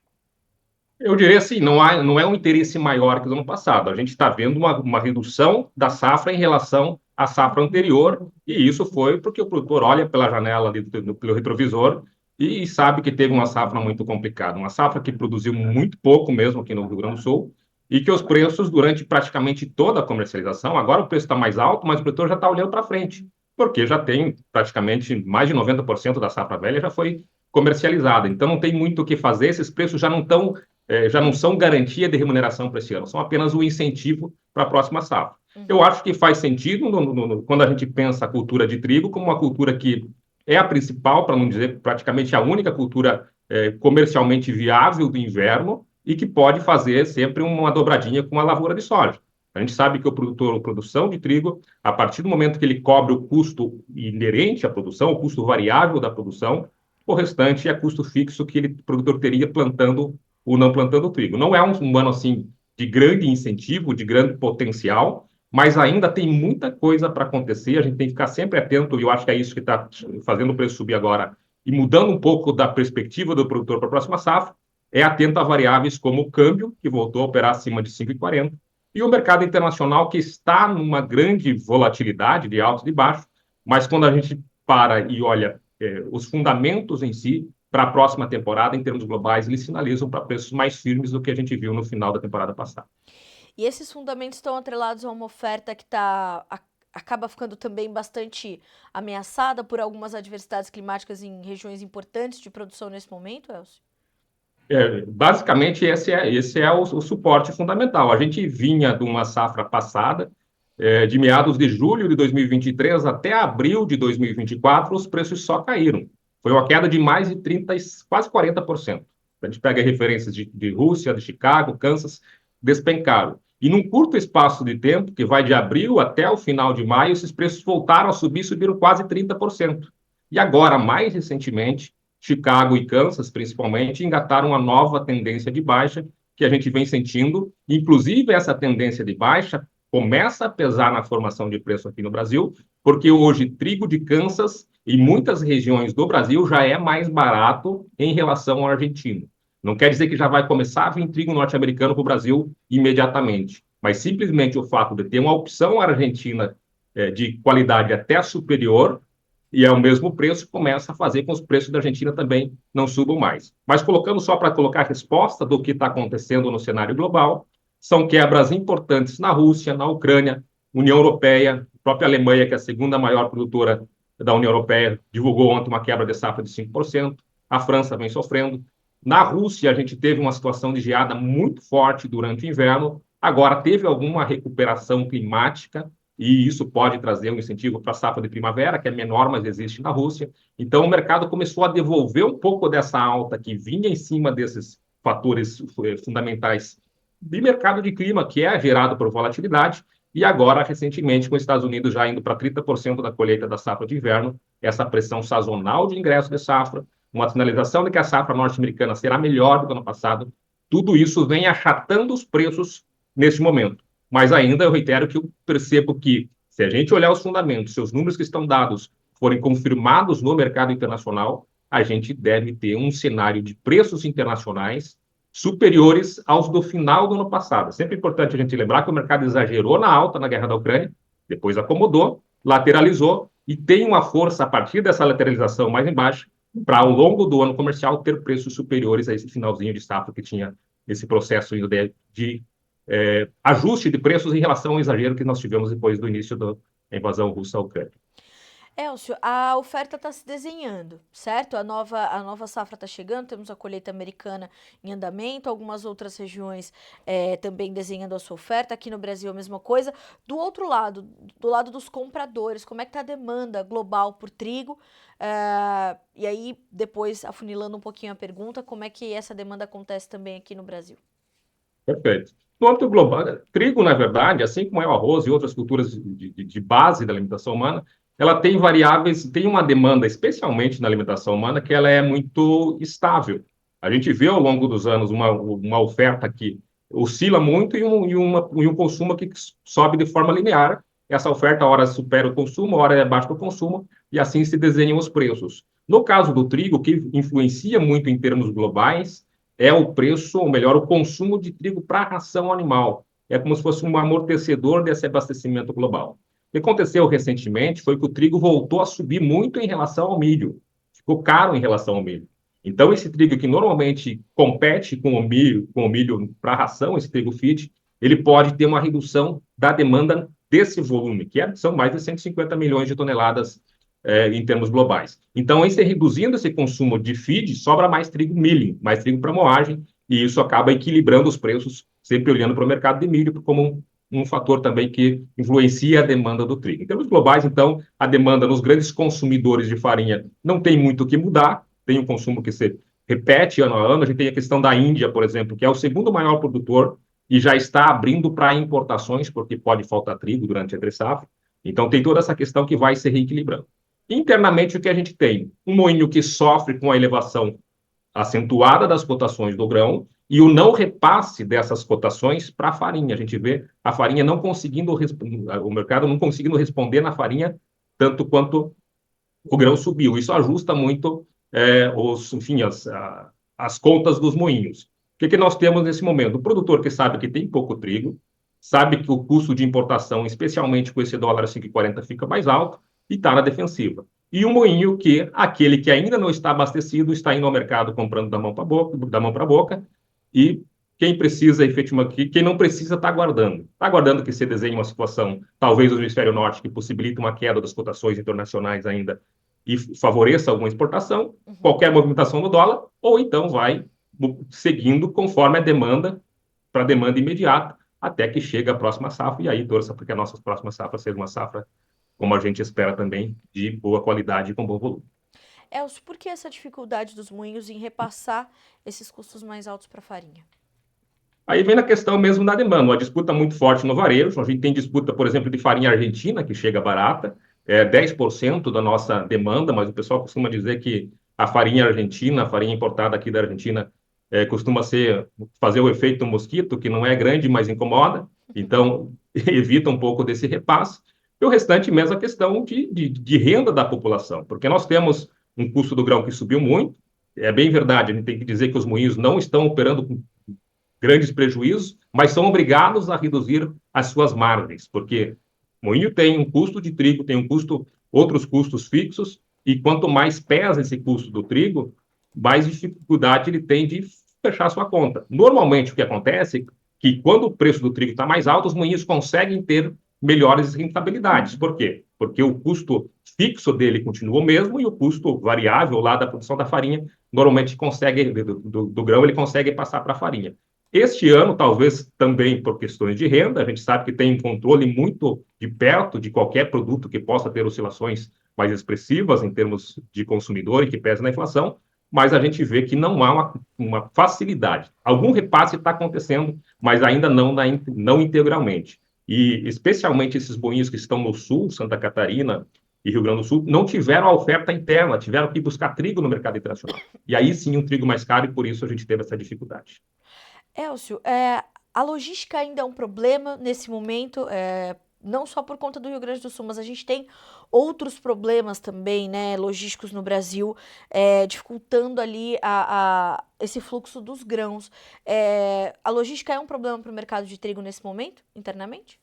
Eu diria assim, não é um interesse maior que o do ano passado. A gente está vendo uma redução da safra em relação à safra anterior, e isso foi porque o produtor olha pela janela, pelo retrovisor, e sabe que teve uma safra muito complicada. Uma safra que produziu muito pouco mesmo aqui no Rio Grande do Sul, e que os preços, durante praticamente toda a comercialização, agora o preço está mais alto, mas o produtor já está olhando para frente, porque já tem praticamente mais de 90% da safra velha já foi comercializada. Então não tem muito o que fazer, esses preços já não são garantia de remuneração para esse ano, são apenas um incentivo para a próxima safra. Eu acho que faz sentido quando a gente pensa a cultura de trigo como uma cultura que é a principal, para não dizer praticamente a única cultura comercialmente viável do inverno e que pode fazer sempre uma dobradinha com a lavoura de soja. A gente sabe que a produção de trigo, a partir do momento que ele cobre o custo inerente à produção, o custo variável da produção, o restante é custo fixo que o produtor teria plantando ou não plantando trigo. Não é um ano assim de grande incentivo, de grande potencial, mas ainda tem muita coisa para acontecer. A gente tem que ficar sempre atento, e eu acho que é isso que está fazendo o preço subir agora e mudando um pouco da perspectiva do produtor para a próxima safra. É atento a variáveis como o câmbio, que voltou a operar acima de 5,40, e o mercado internacional, que está numa grande volatilidade de altos e baixos, mas quando a gente para e olha os fundamentos em si, para a próxima temporada, em termos globais, eles sinalizam para preços mais firmes do que a gente viu no final da temporada passada. E esses fundamentos estão atrelados a uma oferta que acaba ficando também bastante ameaçada por algumas adversidades climáticas em regiões importantes de produção nesse momento, Elcio? Basicamente, esse é o suporte fundamental. A gente vinha de uma safra passada, de meados de julho de 2023 até abril de 2024, os preços só caíram. Foi uma queda de mais de 30%, quase 40%. A gente pega referências de Rússia, de Chicago, Kansas, despencaram. E num curto espaço de tempo, que vai de abril até o final de maio, esses preços voltaram a subir, subiram quase 30%. E agora, mais recentemente, Chicago e Kansas, principalmente, engataram uma nova tendência de baixa que a gente vem sentindo. Inclusive, essa tendência de baixa começa a pesar na formação de preço aqui no Brasil, porque hoje trigo de Kansas em muitas regiões do Brasil já é mais barato em relação ao argentino. Não quer dizer que já vai começar a vir trigo norte-americano para o Brasil imediatamente, mas simplesmente o fato de ter uma opção argentina de qualidade até superior e é o mesmo preço, começa a fazer com que os preços da Argentina também não subam mais. Mas colocando só para colocar a resposta do que está acontecendo no cenário global, são quebras importantes na Rússia, na Ucrânia, União Europeia, a própria Alemanha, que é a segunda maior produtora da União Europeia, divulgou ontem uma quebra de safra de 5%, a França vem sofrendo. Na Rússia, a gente teve uma situação de geada muito forte durante o inverno, agora teve alguma recuperação climática, e isso pode trazer um incentivo para a safra de primavera, que é menor, mas existe na Rússia. Então, o mercado começou a devolver um pouco dessa alta que vinha em cima desses fatores fundamentais de mercado de clima, que é gerado por volatilidade, e agora, recentemente, com os Estados Unidos já indo para 30% da colheita da safra de inverno, essa pressão sazonal de ingresso de safra, uma sinalização de que a safra norte-americana será melhor do que o ano passado, tudo isso vem achatando os preços nesse momento. Mas ainda eu reitero que eu percebo que, se a gente olhar os fundamentos, se os números que estão dados forem confirmados no mercado internacional, a gente deve ter um cenário de preços internacionais superiores aos do final do ano passado. É sempre importante a gente lembrar que o mercado exagerou na alta na guerra da Ucrânia, depois acomodou, lateralizou e tem uma força a partir dessa lateralização mais embaixo para, ao longo do ano comercial, ter preços superiores a esse finalzinho de safra que tinha esse processo de ajuste de preços em relação ao exagero que nós tivemos depois do início da invasão russa à Ucrânia. Elcio, a oferta está se desenhando, certo? A nova safra está chegando, temos a colheita americana em andamento, algumas outras regiões também desenhando a sua oferta, aqui no Brasil a mesma coisa. Do outro lado, do lado dos compradores, como é que está a demanda global por trigo? E aí, depois, afunilando um pouquinho a pergunta, como é que essa demanda acontece também aqui no Brasil? Perfeito. No âmbito global, trigo, na verdade, assim como é o arroz e outras culturas de base da alimentação humana, ela tem variáveis, tem uma demanda, especialmente na alimentação humana, que ela é muito estável. A gente vê ao longo dos anos uma oferta que oscila muito e um consumo que sobe de forma linear. Essa oferta, hora supera o consumo, hora é abaixo do consumo, e assim se desenham os preços. No caso do trigo, o que influencia muito em termos globais é o preço, ou melhor, o consumo de trigo para ração animal. É como se fosse um amortecedor desse abastecimento global. O que aconteceu recentemente foi que o trigo voltou a subir muito em relação ao milho. Ficou caro em relação ao milho. Então, esse trigo que normalmente compete com o milho para ração, esse trigo feed, ele pode ter uma redução da demanda desse volume, são mais de 150 milhões de toneladas em termos globais. Então, em se reduzindo esse consumo de feed, sobra mais trigo milling, mais trigo para moagem, e isso acaba equilibrando os preços, sempre olhando para o mercado de milho como um fator também que influencia a demanda do trigo. Em termos globais, então, a demanda nos grandes consumidores de farinha não tem muito o que mudar, tem um consumo que se repete ano a ano. A gente tem a questão da Índia, por exemplo, que é o segundo maior produtor e já está abrindo para importações, porque pode faltar trigo durante a entre-safra. Então, tem toda essa questão que vai se reequilibrando. Internamente, o que a gente tem? Um moinho que sofre com a elevação acentuada das cotações do grão e o não repasse dessas cotações para a farinha. A gente vê a farinha não conseguindo, o mercado não conseguindo responder na farinha tanto quanto o grão subiu. Isso ajusta muito enfim, as contas dos moinhos. O que nós temos nesse momento? O produtor que sabe que tem pouco trigo, sabe que o custo de importação, especialmente com esse dólar a 5,40, fica mais alto e está na defensiva. E o moinho que, aquele que ainda não está abastecido, está indo ao mercado comprando da mão para a boca, e quem precisa, efetivamente, quem não precisa, está aguardando. Está aguardando que se desenhe uma situação, talvez no hemisfério norte, que possibilite uma queda das cotações internacionais ainda e favoreça alguma exportação, qualquer movimentação no dólar, ou então vai seguindo conforme a demanda, para a demanda imediata, até que chegue a próxima safra, e aí torça para que a nossa próxima safra seja uma safra, como a gente espera também, de boa qualidade e com bom volume. Elcio, por que essa dificuldade dos moinhos em repassar esses custos mais altos para a farinha? Aí vem na questão mesmo da demanda, uma disputa muito forte no varejo. A gente tem disputa, por exemplo, de farinha argentina, que chega barata, 10% da nossa demanda, mas o pessoal costuma dizer que a farinha argentina, a farinha importada aqui da Argentina, costuma fazer o efeito mosquito, que não é grande, mas incomoda, então evita um pouco desse repasse. E o restante mesmo a questão de renda da população, porque nós temos um custo do grão que subiu muito. É bem verdade, a gente tem que dizer que os moinhos não estão operando com grandes prejuízos, mas são obrigados a reduzir as suas margens, porque moinho tem um custo de trigo, tem outros custos fixos, e quanto mais pesa esse custo do trigo, mais dificuldade ele tem de fechar a sua conta. Normalmente, o que acontece é que quando o preço do trigo está mais alto, os moinhos conseguem ter melhores rentabilidades. Por quê? Porque o custo fixo dele continua o mesmo e o custo variável lá da produção da farinha, normalmente do grão, ele consegue passar para a farinha. Este ano, talvez também por questões de renda, a gente sabe que tem um controle muito de perto de qualquer produto que possa ter oscilações mais expressivas em termos de consumidor e que pese na inflação, mas a gente vê que não há uma facilidade. Algum repasse está acontecendo, mas ainda não integralmente. E especialmente esses boinhos que estão no sul, Santa Catarina e Rio Grande do Sul, não tiveram a oferta interna, tiveram que buscar trigo no mercado internacional. E aí sim um trigo mais caro, e por isso a gente teve essa dificuldade. Elcio, a logística ainda é um problema nesse momento, não só por conta do Rio Grande do Sul, mas a gente tem outros problemas também, né, logísticos no Brasil, dificultando ali esse fluxo dos grãos. A logística é um problema para o mercado de trigo nesse momento, internamente?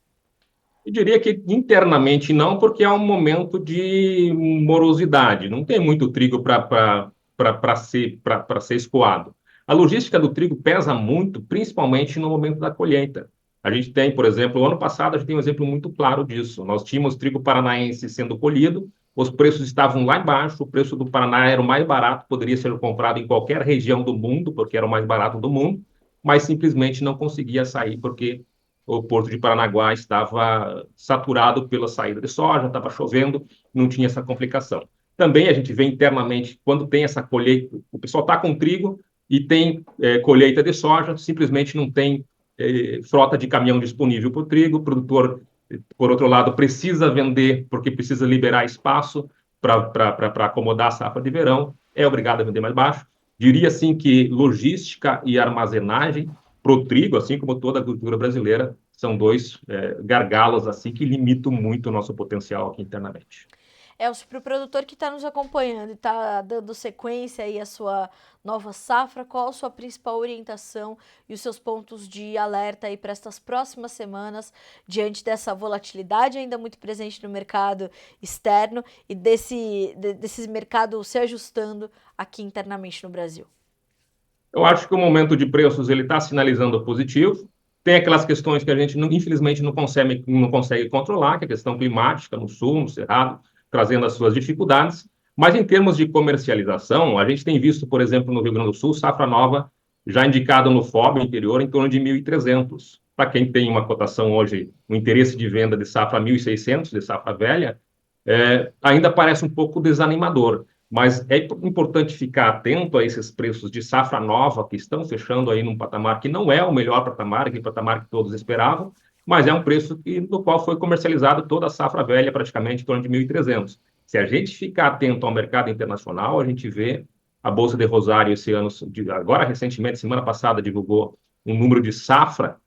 Eu diria que internamente não, porque é um momento de morosidade. Não tem muito trigo para ser escoado. A logística do trigo pesa muito, principalmente no momento da colheita. A gente tem, por exemplo, o ano passado, a gente tem um exemplo muito claro disso. Nós tínhamos trigo paranaense sendo colhido, os preços estavam lá embaixo, o preço do Paraná era o mais barato, poderia ser comprado em qualquer região do mundo, porque era o mais barato do mundo, mas simplesmente não conseguia sair, porque o Porto de Paranaguá estava saturado pela saída de soja, estava chovendo, não tinha essa complicação. Também a gente vê internamente, quando tem essa colheita, o pessoal está com trigo e tem colheita de soja, simplesmente não tem frota de caminhão disponível para o trigo, o produtor, por outro lado, precisa vender porque precisa liberar espaço para acomodar a safra de verão, é obrigado a vender mais baixo, Diria assim que logística e armazenagem para o trigo, assim como toda a agricultura brasileira, são dois gargalos assim que limitam muito o nosso potencial aqui internamente. Elcio, para o produtor que está nos acompanhando e está dando sequência aí à sua nova safra, qual a sua principal orientação e os seus pontos de alerta aí para estas próximas semanas, diante dessa volatilidade ainda muito presente no mercado externo e desse mercado se ajustando aqui internamente no Brasil? Eu acho que o momento de preços ele está sinalizando positivo. Tem aquelas questões que a gente, infelizmente, não consegue controlar, que é a questão climática no sul, no Cerrado, trazendo as suas dificuldades. Mas em termos de comercialização, a gente tem visto, por exemplo, no Rio Grande do Sul, safra nova já indicada no FOB interior em torno de 1.300. Para quem tem uma cotação hoje, um interesse de venda de safra 1.600, de safra velha, ainda parece um pouco desanimador. Mas é importante ficar atento a esses preços de safra nova que estão fechando aí num patamar que não é o melhor patamar, aquele patamar que todos esperavam, mas é um preço no qual foi comercializado toda a safra velha, praticamente em torno de 1.300. Se a gente ficar atento ao mercado internacional, a gente vê a Bolsa de Rosário esse ano, agora recentemente, semana passada, divulgou um número de safra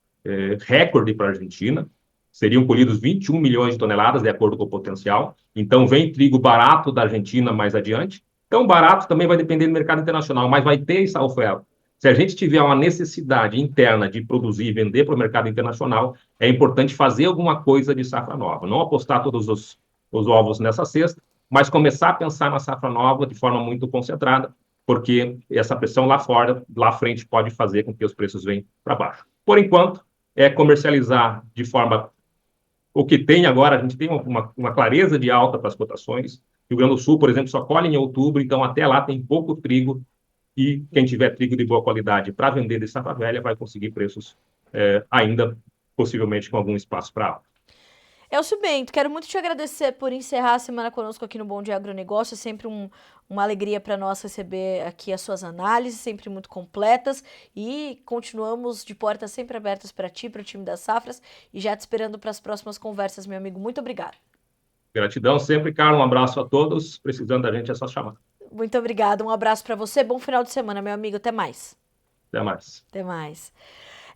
recorde para a Argentina. Seriam colhidos 21 milhões de toneladas, de acordo com o potencial. Então, vem trigo barato da Argentina mais adiante. Então, barato também vai depender do mercado internacional, mas vai ter essa oferta. Se a gente tiver uma necessidade interna de produzir e vender para o mercado internacional, é importante fazer alguma coisa de safra nova. Não apostar todos os ovos nessa cesta, mas começar a pensar na safra nova de forma muito concentrada, porque essa pressão lá fora, lá à frente, pode fazer com que os preços venham para baixo. Por enquanto, é comercializar de forma o que tem agora, a gente tem uma clareza de alta para as cotações. Rio Grande do Sul, por exemplo, só colhe em outubro, então até lá tem pouco trigo e quem tiver trigo de boa qualidade para vender de safra velha vai conseguir preços ainda possivelmente com algum espaço para alta. Elcio Bento, quero muito te agradecer por encerrar a semana conosco aqui no Bom Dia Agronegócio. É sempre uma alegria para nós receber aqui as suas análises, sempre muito completas. E continuamos de portas sempre abertas para ti, para o time das safras. E já te esperando para as próximas conversas, meu amigo. Muito obrigado. Gratidão sempre, Carlos. Um abraço a todos. Precisando da gente, é só chamar. Muito obrigada. Um abraço para você. Bom final de semana, meu amigo. Até mais. Até mais. Até mais.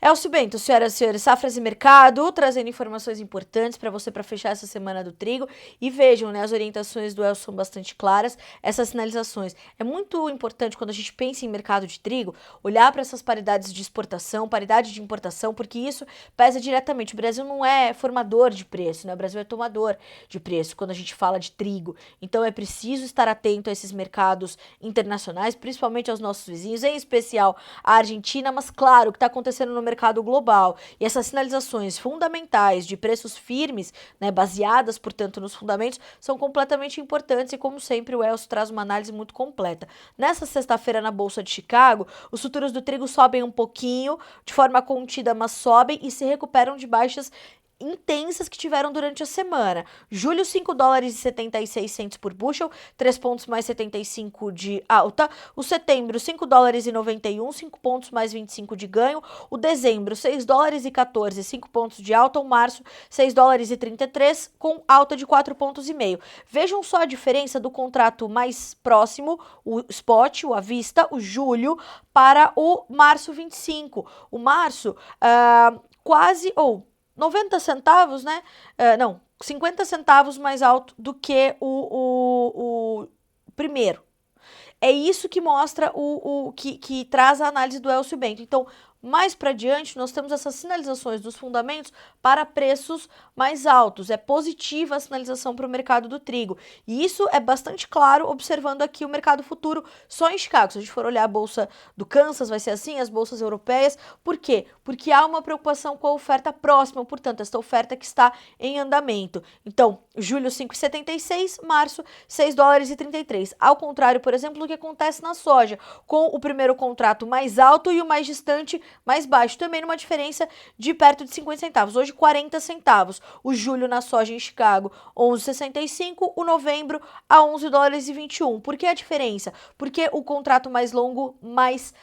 Elcio Bento, senhoras e senhores, Safras e Mercado, trazendo informações importantes para você para fechar essa semana do trigo. E vejam, né, as orientações do Elcio são bastante claras, essas sinalizações. É muito importante quando a gente pensa em mercado de trigo, olhar para essas paridades de exportação, paridade de importação, porque isso pesa diretamente. O Brasil não é formador de preço, né? O Brasil é tomador de preço quando a gente fala de trigo. Então é preciso estar atento a esses mercados internacionais, principalmente aos nossos vizinhos, em especial a Argentina, mas claro, o que está acontecendo no mercado global. E essas sinalizações fundamentais de preços firmes, né, baseadas, portanto, nos fundamentos, são completamente importantes e, como sempre, o Elcio traz uma análise muito completa. Nessa sexta-feira, na Bolsa de Chicago, os futuros do trigo sobem um pouquinho, de forma contida, mas sobem e se recuperam de baixas intensas que tiveram durante a semana. Julho, 5 dólares e 76 centos por bushel, 3 pontos mais 75 de alta. O setembro, 5 dólares e 91, 5 pontos mais 25 de ganho. O dezembro, 6 dólares e 14, 5 pontos de alta. O março, 6 dólares e 33, com alta de 4 pontos e meio. Vejam só a diferença do contrato mais próximo, o spot, o à vista, o julho, para o março 25. O março, quase, ou 90 centavos, né? Não, 50 centavos mais alto do que o primeiro. É isso que mostra que traz a análise do Elcio Bento. Então, mais para diante, nós temos essas sinalizações dos fundamentos para preços mais altos. É positiva a sinalização para o mercado do trigo. E isso é bastante claro observando aqui o mercado futuro só em Chicago. Se a gente for olhar a bolsa do Kansas, vai ser assim, as bolsas europeias. Por quê? Porque há uma preocupação com a oferta próxima, portanto, esta oferta que está em andamento. Então, julho 5,76, março 6 dólares e 33. Ao contrário, por exemplo, do que acontece na soja, com o primeiro contrato mais alto e o mais distante mais baixo, também numa diferença de perto de 50 centavos, hoje 40 centavos. O julho na soja em Chicago, 11,65, o novembro a 11 dólares e 21. Por que a diferença? Porque o contrato mais longo, mais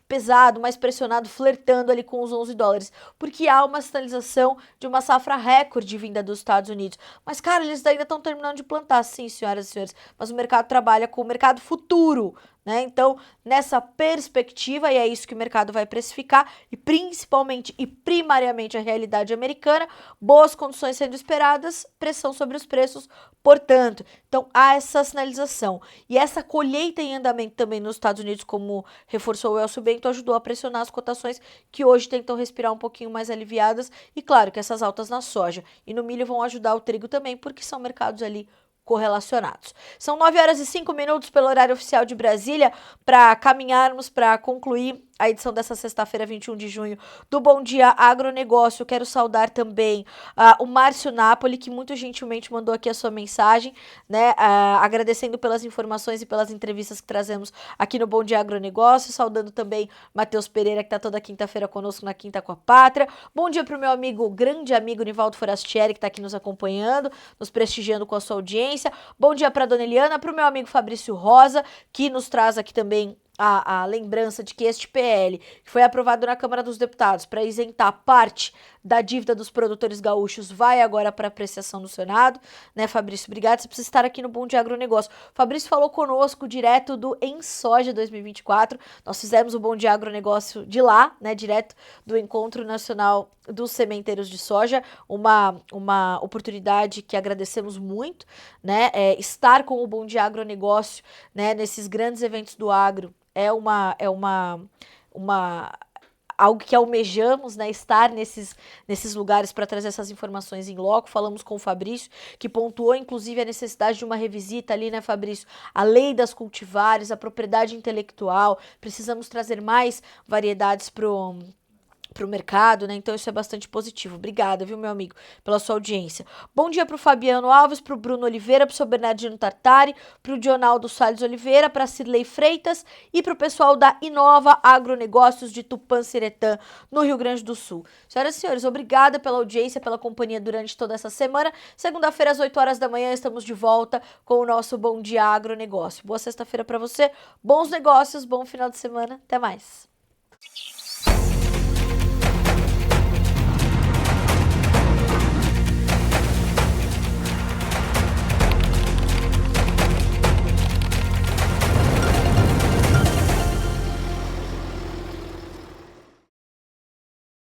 pesado, mais pressionado, flertando ali com os 11 dólares, porque há uma sinalização de uma safra recorde vinda dos Estados Unidos. Mas, cara, eles ainda estão terminando de plantar, sim, senhoras e senhores, mas o mercado trabalha com o mercado futuro, né? Então, nessa perspectiva, e é isso que o mercado vai precificar, e principalmente e primariamente a realidade americana, boas condições sendo esperadas, pressão sobre os preços, portanto. Então, há essa sinalização. E essa colheita em andamento também nos Estados Unidos, como reforçou o Elcio Bento, ajudou a pressionar as cotações que hoje tentam respirar um pouquinho mais aliviadas. E claro que essas altas na soja e no milho vão ajudar o trigo também, porque são mercados ali correlacionados. São 9h05 pelo horário oficial de Brasília, para caminharmos para concluir a edição dessa sexta-feira, 21 de junho, do Bom Dia Agronegócio. Quero saudar também o Márcio Napoli, que muito gentilmente mandou aqui a sua mensagem, né, agradecendo pelas informações e pelas entrevistas que trazemos aqui no Bom Dia Agronegócio, saudando também Matheus Pereira, que está toda quinta-feira conosco na Quinta com a Pátria. Bom dia para o meu amigo, grande amigo Nivaldo Forastieri, que está aqui nos acompanhando, nos prestigiando com a sua audiência. Bom dia para a dona Eliana, para o meu amigo Fabrício Rosa, que nos traz aqui também a lembrança de que este PL, que foi aprovado na Câmara dos Deputados para isentar parte da dívida dos produtores gaúchos, vai agora para apreciação no Senado, né, Fabrício? Obrigado, você precisa estar aqui no Bom Dia Agronegócio. Fabrício falou conosco direto do Em Soja 2024, nós fizemos o Bom Dia Agronegócio de lá, né, direto do Encontro Nacional dos Sementeiros de Soja, uma oportunidade que agradecemos muito, né, estar com o Bom Dia Agronegócio, né, nesses grandes eventos do agro, é algo que almejamos, né, estar nesses lugares para trazer essas informações em loco. Falamos com o Fabrício, que pontuou inclusive a necessidade de uma revisita ali, né, Fabrício? A lei das cultivares, a propriedade intelectual, precisamos trazer mais variedades pro mercado, né? Então isso é bastante positivo. Obrigada, viu, meu amigo, pela sua audiência. Bom dia pro Fabiano Alves, pro Bruno Oliveira, pro seu Bernardino Tartari, pro Dionaldo Salles Oliveira, pra Cirlei Freitas e pro pessoal da Inova Agronegócios de Tupã-Siretã, no Rio Grande do Sul. Senhoras e senhores, obrigada pela audiência, pela companhia durante toda essa semana. Segunda-feira, às 8h da manhã, estamos de volta com o nosso Bom Dia Agronegócio. Boa sexta-feira para você, bons negócios, bom final de semana, até mais.